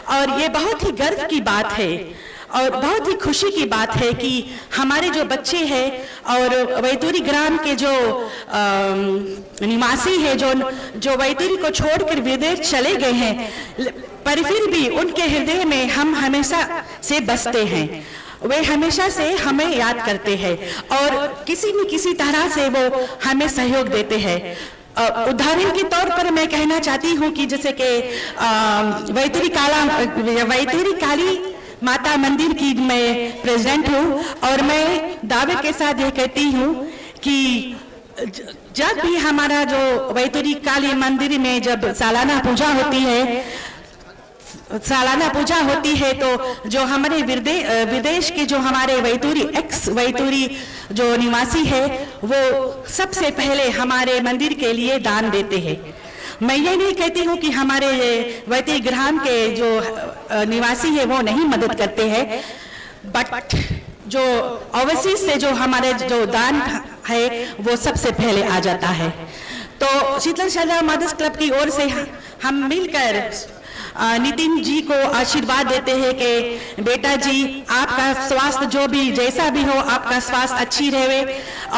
और ये बहुत ही गर्व की बात है और बहुत ही खुशी की बात है कि हमारे जो बच्चे हैं और वैतूरी ग्राम के जो निवासी है जो वैतूरी को छोड़कर विदेश चले गए हैं, पर फिर भी उनके हृदय में हम हमेशा से बसते हैं, वे हमेशा से हमें याद करते हैं और किसी न किसी तरह से वो हमें सहयोग देते हैं। उदाहरण के तौर पर मैं कहना चाहती हूँ कि जैसे कि वैतूरी काली माता मंदिर की मैं प्रेसिडेंट हूँ और मैं दावे के साथ ये कहती हूँ कि जब भी हमारा जो वैतुरी काली मंदिर में जब सालाना पूजा होती है तो जो हमारे विदेश के जो हमारे वैतुरी जो निवासी है वो सबसे पहले हमारे मंदिर के लिए दान देते हैं। मैं ये नहीं कहती हूँ कि हमारे वैतुरी ग्राम के जो निवासी है वो नहीं मदद करते हैं, बट जो ओवरसीज से जो हमारे जो दान है वो सबसे पहले आ जाता है। तो शीतल श्रद्धा मदर्स क्लब की ओर से हम मिलकर नितिन जी को आशीर्वाद देते हैं कि बेटा जी आपका स्वास्थ्य जो भी जैसा भी हो आपका स्वास्थ्य अच्छी रहे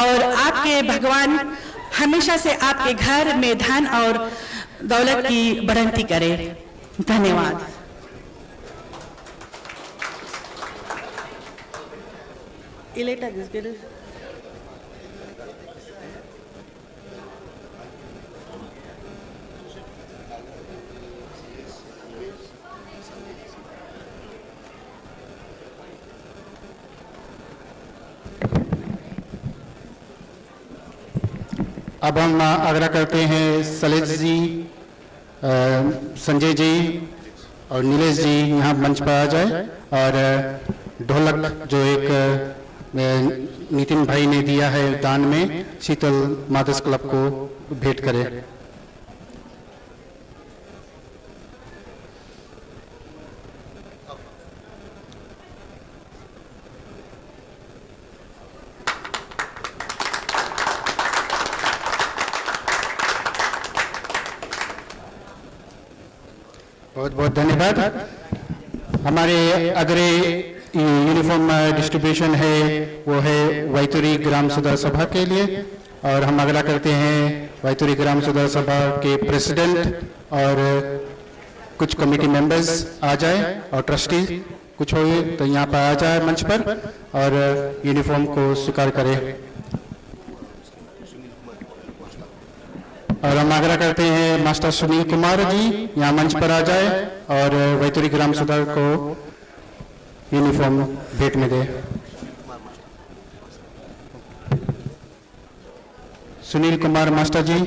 और आपके भगवान हमेशा से आपके घर में धन और दौलत की बढ़ंती करे। धन्यवाद। अब हम आग्रह करते हैं सलेश जी, संजय जी और नीलेश जी यहाँ मंच पर आ जाए और ढोलक जो एक नितिन भाई ने दिया है दान में शीतल मदर्स क्लब को भेंट करें। बहुत बहुत धन्यवाद। हमारे अगले यूनिफॉर्म डिस्ट्रीब्यूशन है वो है वैतुरी ग्राम सुधार सभा के लिए और हम आग्रह करते हैं वैतुरी ग्राम सुधार सभा के प्रेसिडेंट और कुछ कमेटी मेंबर्स आ जाए और ट्रस्टी कुछ हो तो यहाँ पर आ जाए मंच पर और यूनिफॉर्म को स्वीकार करें। और हम आग्रह करते हैं मास्टर सुनील कुमार जी यहाँ मंच पर आ जाए और वैतुरी ग्राम सुधार को यूनिफॉर्म भेंट में दे। सुनील कुमार मास्टर जी।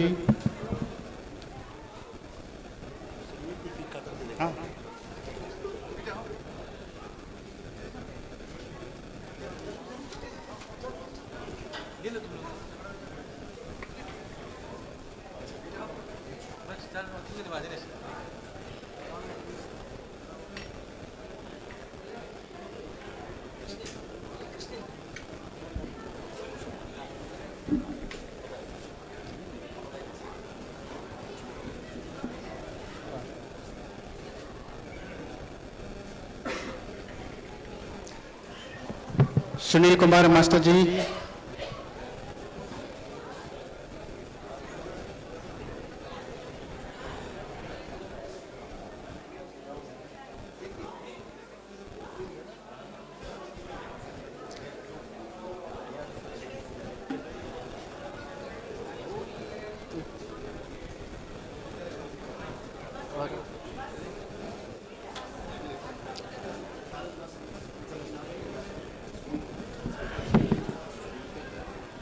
सुनील कुमार मास्टर जी।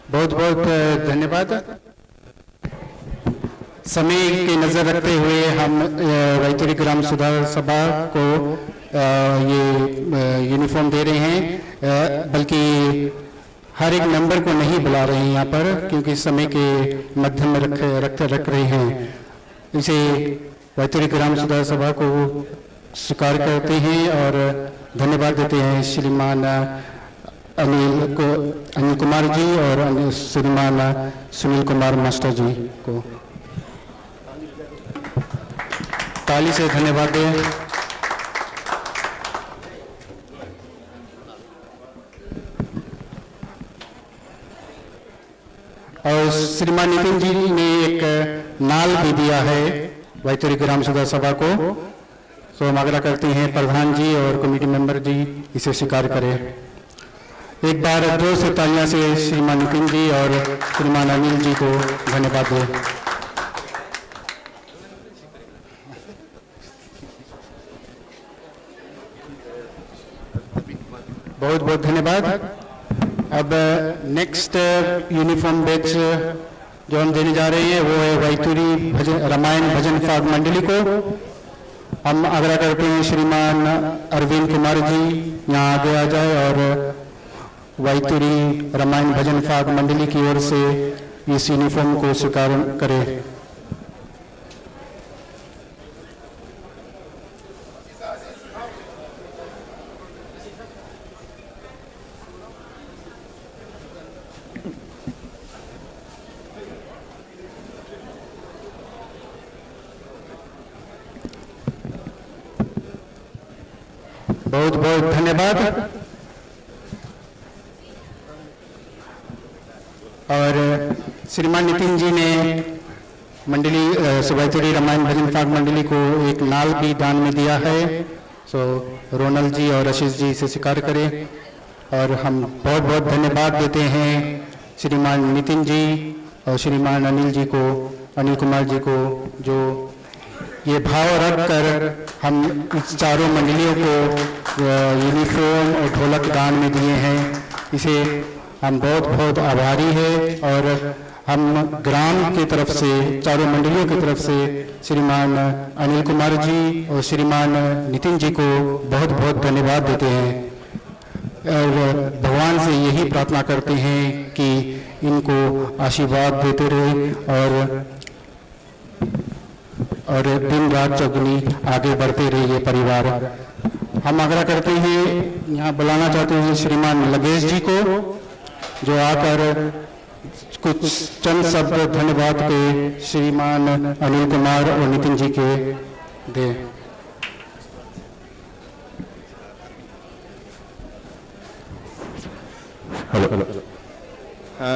बहुत बहुत धन्यवाद। समय की नजर रखते हुए हम वैतुरी ग्राम सुधार सभा को ये यूनिफॉर्म दे रहे हैं, बल्कि हर एक मेंबर को नहीं बुला रहे हैं यहाँ पर क्योंकि समय के मध्य में रख रहे हैं। इसे वैतुरी ग्राम सुधार सभा को स्वीकार करते हैं और धन्यवाद देते हैं श्रीमान अनिल कुमार जी और श्रीमान सुनील कुमार मास्टर जी को ताली से धन्यवाद दें। और श्रीमान नितिन जी ने एक नाल भी दिया है वैतुरी ग्राम सुधार सभा को, तो हम आग्रह करते हैं प्रधान जी और कमेटी मेंबर जी इसे स्वीकार करें। एक बार जोर से तालियां से श्रीमान नितिन जी और श्रीमान अनिल जी को धन्यवाद दें। बहुत बहुत धन्यवाद। अब नेक्स्ट यूनिफॉर्म बैच जो हम देने जा रहे हैं वो है वैतूरी रामायण भजन फाग मंडली को। हम आग्रह करते हैं श्रीमान अरविंद कुमार जी यहाँ आगे आ जाए और वैतूरी रामायण भजन फाग मंडली की ओर से इस यूनिफॉर्म को स्वीकार करें। बहुत बहुत धन्यवाद। और श्रीमान नितिन जी ने मंडली वैतूरी रामायण भजन फाग मंडली को एक नाल भी दान में दिया है। सो रोनल जी और आशीष जी इसे स्वीकार करें। और हम बहुत बहुत धन्यवाद देते हैं श्रीमान नितिन जी और श्रीमान अनिल कुमार जी को, जो ये भाव रख कर हम इस चारों मंडलियों को यूनिफॉर्म और ढोलक दान में दिए हैं। इसे हम बहुत बहुत आभारी हैं। और हम ग्राम की तरफ से, चारों मंडलियों की तरफ से श्रीमान अनिल कुमार जी और श्रीमान नितिन जी को बहुत बहुत धन्यवाद देते हैं और भगवान से यही प्रार्थना करते हैं कि इनको आशीर्वाद देते रहे और दिन रात चौगुनी आगे बढ़ते रहे ये परिवार। हम आग्रह करते हैं, यहाँ बुलाना चाहते हैं श्रीमान लगेश जी को, जो आकर कुछ चंद शब्द धन्यवाद के श्रीमान अनिल कुमार और नितिन जी के दे।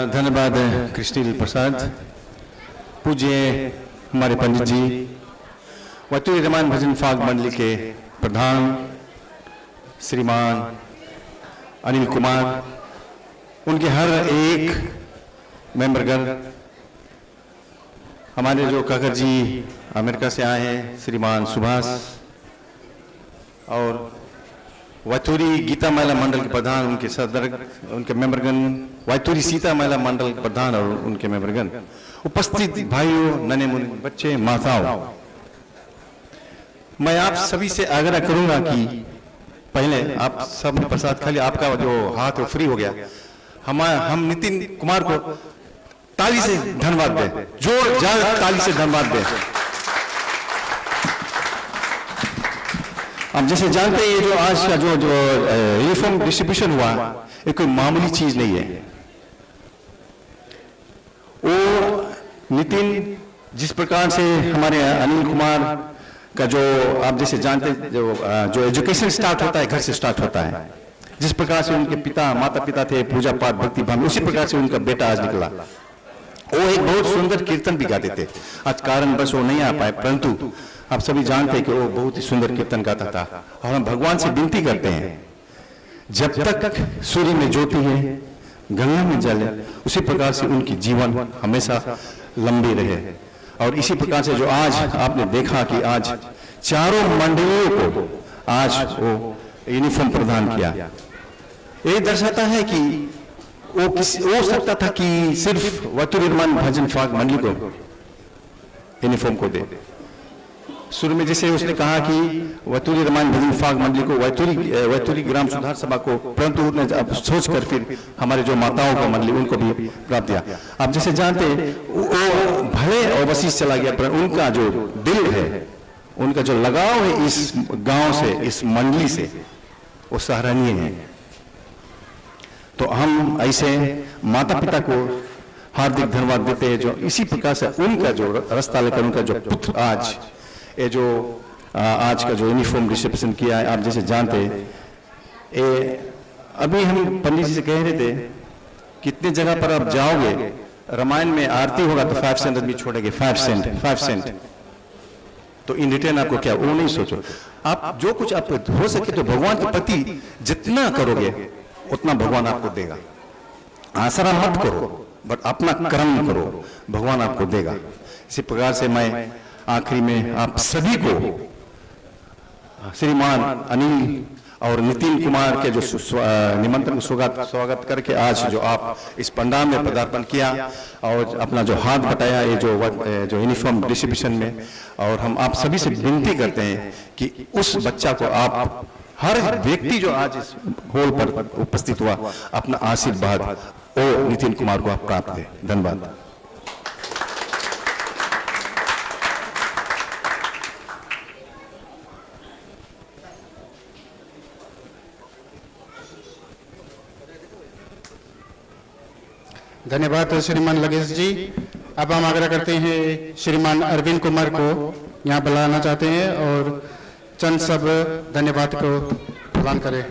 धन्यवाद कृष्णील प्रसाद। पूज्य हमारे पंडित जी, वैतूरी रामायण भजन फाग मंडली के प्रधान श्रीमान अनिल कुमार, उनके हर एक मेंबरगण, हमारे जो काकर जी अमेरिका से आए हैं श्रीमान सुभाष, और वैतूरी गीता महिला मंडल के प्रधान, उनके सदर, उनके मेंबरगण, वैतूरी सीता महिला मंडल के प्रधान और उनके मेंबरगण, उपस्थित भाइयों, नन्हे मुन्ने बच्चे, माताओं, मैं आप सभी से आग्रह करूंगा कि पहले आप सब प्रसाद खाली, आपका जो हाथ वो फ्री हो गया, हम नितिन कुमार को ताली से धन्यवाद दें, जोर जाए ताली से धन्यवाद दें। अब जैसे जानते हैं, ये जो आज का जो यूनिफॉर्म डिस्ट्रीब्यूशन हुआ, ये कोई मामूली चीज नहीं है। वो नितिन जिस प्रकार से हमारे अनिल कुमार का जो आप जैसे जानते हैं, जो एजुकेशन स्टार्ट होता है घर से स्टार्ट होता है, जिस प्रकार से उनके पिता माता पिता थे पूजा पाठ भक्ति भाव, उसी प्रकार से उनका बेटा आज निकला। वो एक बहुत सुंदर कीर्तन भी गाते थे। आज कारण बस वो नहीं आ पाए, परंतु आप सभी जानते हैं कि वो बहुत ही सुंदर कीर्तन गाता था। और हम भगवान से विनती करते हैं, जब तक सूर्य में ज्योति है गंगा में जल है, उसी प्रकार से उनकी जीवन हमेशा लंबी रहे। और इसी प्रकार से जो आज आपने देखा कि आज चारों मंडलियों को आज वो यूनिफॉर्म प्रदान किया, ये दर्शाता है कि वो हो सकता था कि सिर्फ वैतूरी रामायण भजन फाग मंडली को यूनिफॉर्म को दे। शुरू में जैसे उसने कहा कि वैतूरी रामायण भजन फाग मंडली को, वैतूरी ग्राम सुधार सभा को, परंतु उन्होंने अब सोचकर फिर हमारे जो माताओं का मंडली उनको भी प्राप्त दिया। आप जैसे जानते हैं, वो भले और वसीस चला गया, पर उनका जो दिल है, उनका जो लगाव है इस गांव से, इस मंडली से, वो सराहनीय है। तो हम ऐसे माता पिता को हार्दिक धन्यवाद देते हैं, जो इसी प्रकार से उनका जो रास्ता लेकर उनका जो पुत्र आज ये जो आज का जो यूनिफॉर्म डिस्ट्रीब्यूशन किया है, आप जैसे जानते हैं, अभी हम पंडित जी से कह रहे थे, कितने जगह पर आप जाओगे, रामायण में आरती होगा तो 5 सेंट आदमी छोड़ेंगे, 5 सेंट। तो इन रिटर्न आपको क्या, वो नहीं सोचो, आप जो कुछ आप हो सके तो भगवान के प्रति जितना करोगे उतना भगवान आपको देगा। आसरा मत करो, बट अपना कर्म करो, भगवान आपको देगा। इसी प्रकार से मैं आखिरी में आप सभी को, श्रीमान अनिल और नितिन कुमार के जो निमंत्रण स्वागत करके आज जो आप इस पंडाल में पदार्पण किया और अपना जो हाथ बटाया ये जो यूनिफॉर्म डिस्ट्रीब्यूशन में, और हम आप सभी से विनती करते हैं कि उस बच्चा को आप हर व्यक्ति जो आज इस हॉल पर उपस्थित हुआ अपना आशीर्वाद वो नितिन कुमार को आप प्राप्त दें। धन्यवाद। धन्यवाद श्रीमान लगेश जी। अब हम आग्रह करते हैं श्रीमान अरविंद कुमार को यहाँ बुलाना चाहते हैं और चंद सब धन्यवाद को प्रदान करें।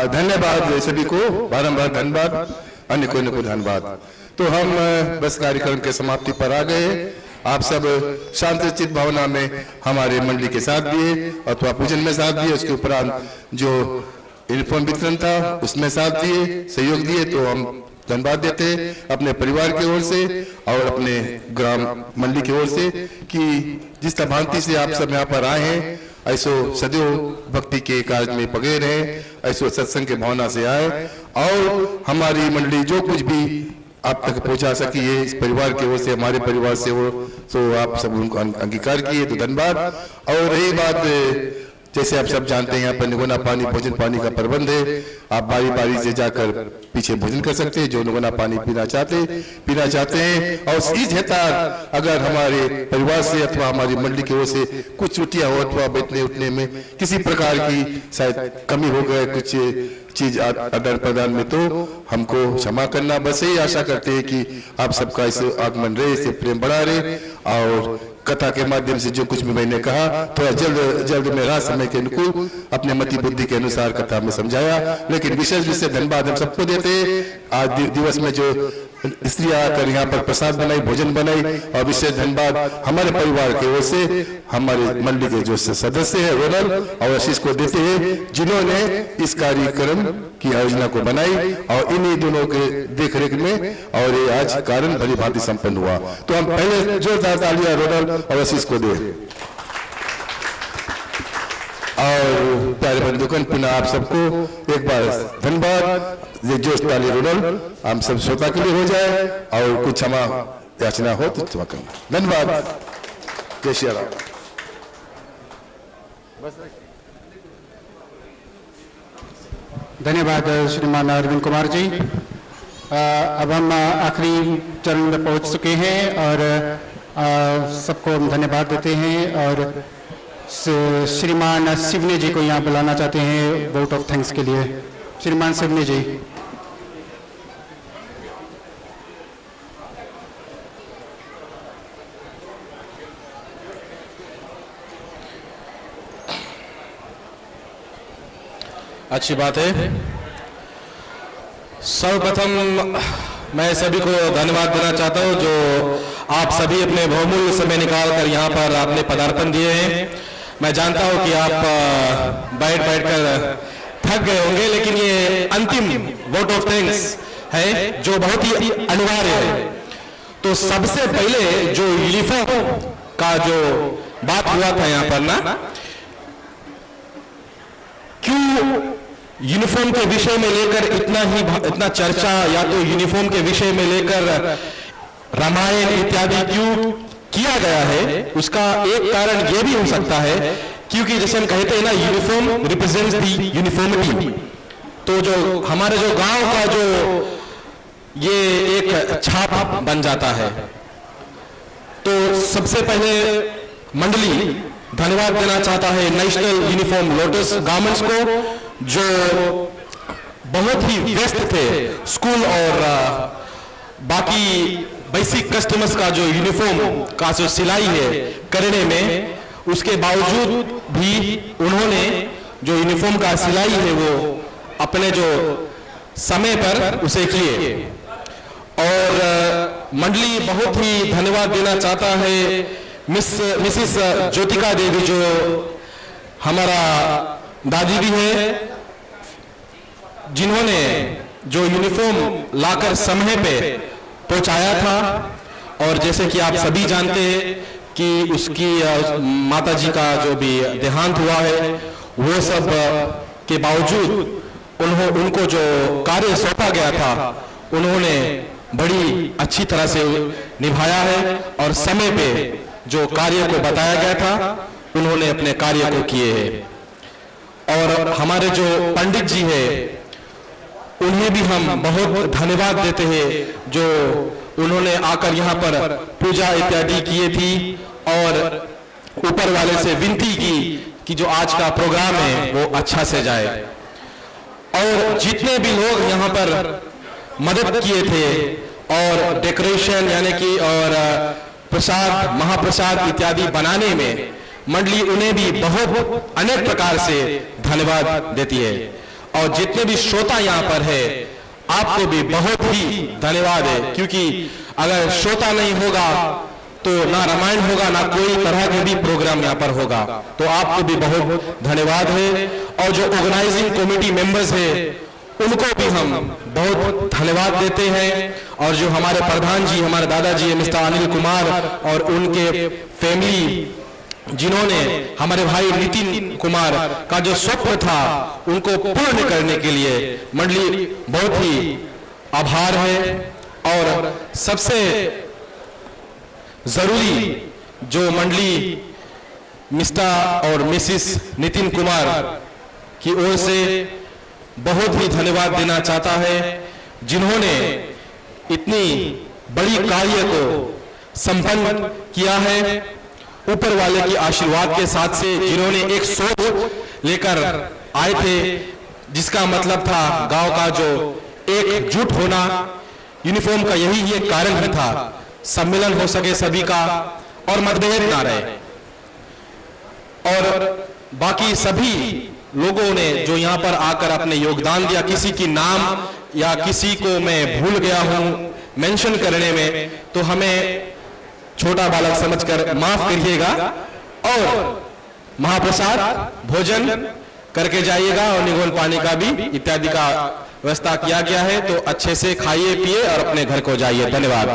धन्यवाद सभी को, बारंबार धन्यवाद, अन्य को धन्यवाद। तो हम बस कार्यक्रम के समाप्ति पर आ गए। आप सब शांतिचित भावना में हमारे मंडली के साथ दिए अथवा पूजन में साथ दिए, उसके उपरांत जो यूनिफॉर्म वितरण था उसमें साथ दिए, सहयोग दिए, तो हम धन्यवाद देते अपने परिवार की ओर से और अपने ग्राम मंडली की ओर से कि जिस तरह भांति से आप सब यहाँ पर आए हैं, ऐसो सदैव भक्ति के कार्य में पगे रहे, ऐसो सत्संग के भावना से आए और हमारी मंडली जो कुछ भी आप तक पहुंचा सकी है इस परिवार की ओर से, हमारे परिवार से वो, तो आप सब उनको अंगीकार किए, तो धन्यवाद। और रही बात, जैसे आप सब जानते हैं यहाँ पर निगुना पानी, भोजन पानी का प्रबंध है। आप बारी बारी से जाकर पीछे भोजन कर सकते हैं, जो निगुना पानी पीना चाहते हैं। और इस हेतार अगर हमारे परिवार से अथवा हमारी मंडली की ओर से कुछ त्रुटियां हो अथवा बैठने उठने में किसी प्रकार की शायद कमी हो गए कुछ चीज आदान प्रदान में, तो हमको क्षमा करना। बस यही आशा करते हैं कि आप सबका इसे आगमन रहे, इसे प्रेम बढ़ा रहे और कथा के माध्यम से जो कुछ भी मैंने कहा थोड़ा जल्द में रात समय के अनुकूल अपने मति बुद्धि के अनुसार कथा में समझाया। लेकिन विशेष धन्यवाद हम सबको देते हैं। आज दिवस में जो स्त्रियां आकर यहाँ पर प्रसाद बनाई, भोजन बनाई, और विशेष धन्यवाद हमारे परिवार की ओर से हमारे मंडली के जो सदस्य है रोनल और आशीष को देते हैं, जिन्होंने इस कार्यक्रम की योजना को बनाई और इन्हीं दोनों के देखरेख में और ये आज कारण भली भांति संपन्न हुआ। तो हम पहले जोरदार तालियां रोनल और आशीष को दे। और प्यारे बंधुगण, पुनः आप सबको एक बार धन्यवाद। ये जोश ताली रोनल हम सब श्रोता के लिए हो जाए और कुछ क्षमा याचना हो तो क्षमा करना। धन्यवाद। जय श्री राम। धन्यवाद श्रीमान अरविंद कुमार जी। अब हम आखिरी चरण में पहुंच चुके हैं और सबको हम धन्यवाद देते हैं और श्रीमान शिवने जी को यहाँ बुलाना चाहते हैं वोट ऑफ थैंक्स के लिए। श्रीमान शिवने जी। अच्छी बात है। सर्वप्रथम मैं सभी को धन्यवाद देना चाहता हूं जो आप सभी अपने बहुमूल्य समय निकाल कर यहाँ पर आपने पदार्पण दिए हैं। मैं जानता हूं कि आप बैठ कर थक गए होंगे, लेकिन ये अंतिम वोट ऑफ थैंक्स है जो बहुत ही अनिवार्य है। तो सबसे पहले जो यूनिफॉर्म का जो बात हुआ था यहाँ पर ना, क्यों यूनिफॉर्म के विषय में लेकर इतना चर्चा, या तो यूनिफॉर्म के विषय में लेकर रामायण इत्यादि क्यों किया गया है, उसका एक कारण यह भी हो सकता है क्योंकि जैसे हम कहते हैं ना, यूनिफॉर्म रिप्रेजेंट्स दी यूनिफॉर्मिटी। तो जो हमारे जो गांव का जो ये एक छाप बन जाता है। तो सबसे पहले मंडली धन्यवाद देना चाहता है नेशनल यूनिफॉर्म लोटस गारमेंट्स को, जो बहुत ही व्यस्त थे स्कूल और बाकी बेसिक कस्टमर्स का जो यूनिफॉर्म का जो सिलाई है करने में, उसके बावजूद भी उन्होंने जो यूनिफॉर्म का सिलाई है वो अपने जो समय पर उसे किए। और मंडली बहुत ही धन्यवाद देना चाहता है मिसिस ज्योतिका देवी, जो हमारा दादी भी है, जिन्होंने जो यूनिफॉर्म लाकर समय पे पहुंचाया था। और जैसे कि आप सभी जानते हैं कि उसकी माता जी का जो भी देहांत हुआ है, वो सब के बावजूद उनको जो कार्य सौंपा गया था उन्होंने बड़ी अच्छी तरह से निभाया है और समय पे जो कार्य को बताया गया था उन्होंने अपने कार्य को किए हैं। और हमारे जो पंडित जी है उन्हें भी हम बहुत धन्यवाद देते हैं, जो उन्होंने आकर यहाँ पर पूजा इत्यादि किए थी और ऊपर वाले से विनती की कि जो आज का प्रोग्राम है वो अच्छा से जाए। और जितने भी लोग यहाँ पर मदद किए थे और डेकोरेशन यानी कि और प्रसाद महाप्रसाद इत्यादि बनाने में मंडली उन्हें भी बहुत अनेक प्रकार से धन्यवाद देती है। और जितने भी श्रोता यहाँ पर है आपको भी बहुत ही धन्यवाद है, क्योंकि अगर श्रोता नहीं होगा तो ना रामायण होगा ना कोई तरह के भी प्रोग्राम यहाँ पर होगा। तो आपको भी बहुत धन्यवाद है। और जो ऑर्गेनाइजिंग कमेटी मेंबर्स है उनको भी हम बहुत धन्यवाद देते हैं। और जो हमारे प्रधान जी हमारे दादाजी मिस्टर अनिल कुमार और उनके फैमिली जिन्होंने हमारे भाई नितिन कुमार का जो स्वप्न था उनको पूर्ण करने के लिए मंडली बहुत ही आभार है। और सबसे जरूरी जो मंडली मिस्टर और मिसिस नितिन कुमार की ओर से बहुत ही धन्यवाद देना चाहता है, जिन्होंने इतनी बड़ी कार्य को संपन्न किया है ऊपर वाले की आशीर्वाद के साथ से, जिन्होंने एक सोच लेकर आए थे जिसका मतलब था गांव का जो एकजुट होना। यूनिफॉर्म का यही एक कारण ही था, सम्मेलन हो सके सभी का और मतभेद ना रहे। और बाकी सभी लोगों ने जो यहाँ पर आकर अपने योगदान दिया, किसी की नाम या किसी को मैं भूल गया हूं मेंशन करने में तो हमें छोटा बालक समझकर माफ करिएगा। और महाप्रसाद भोजन करके जाइएगा और निगोल पानी का भी इत्यादि का व्यवस्था किया गया है, तो अच्छे से खाइए पिए और अपने घर को जाइए। धन्यवाद।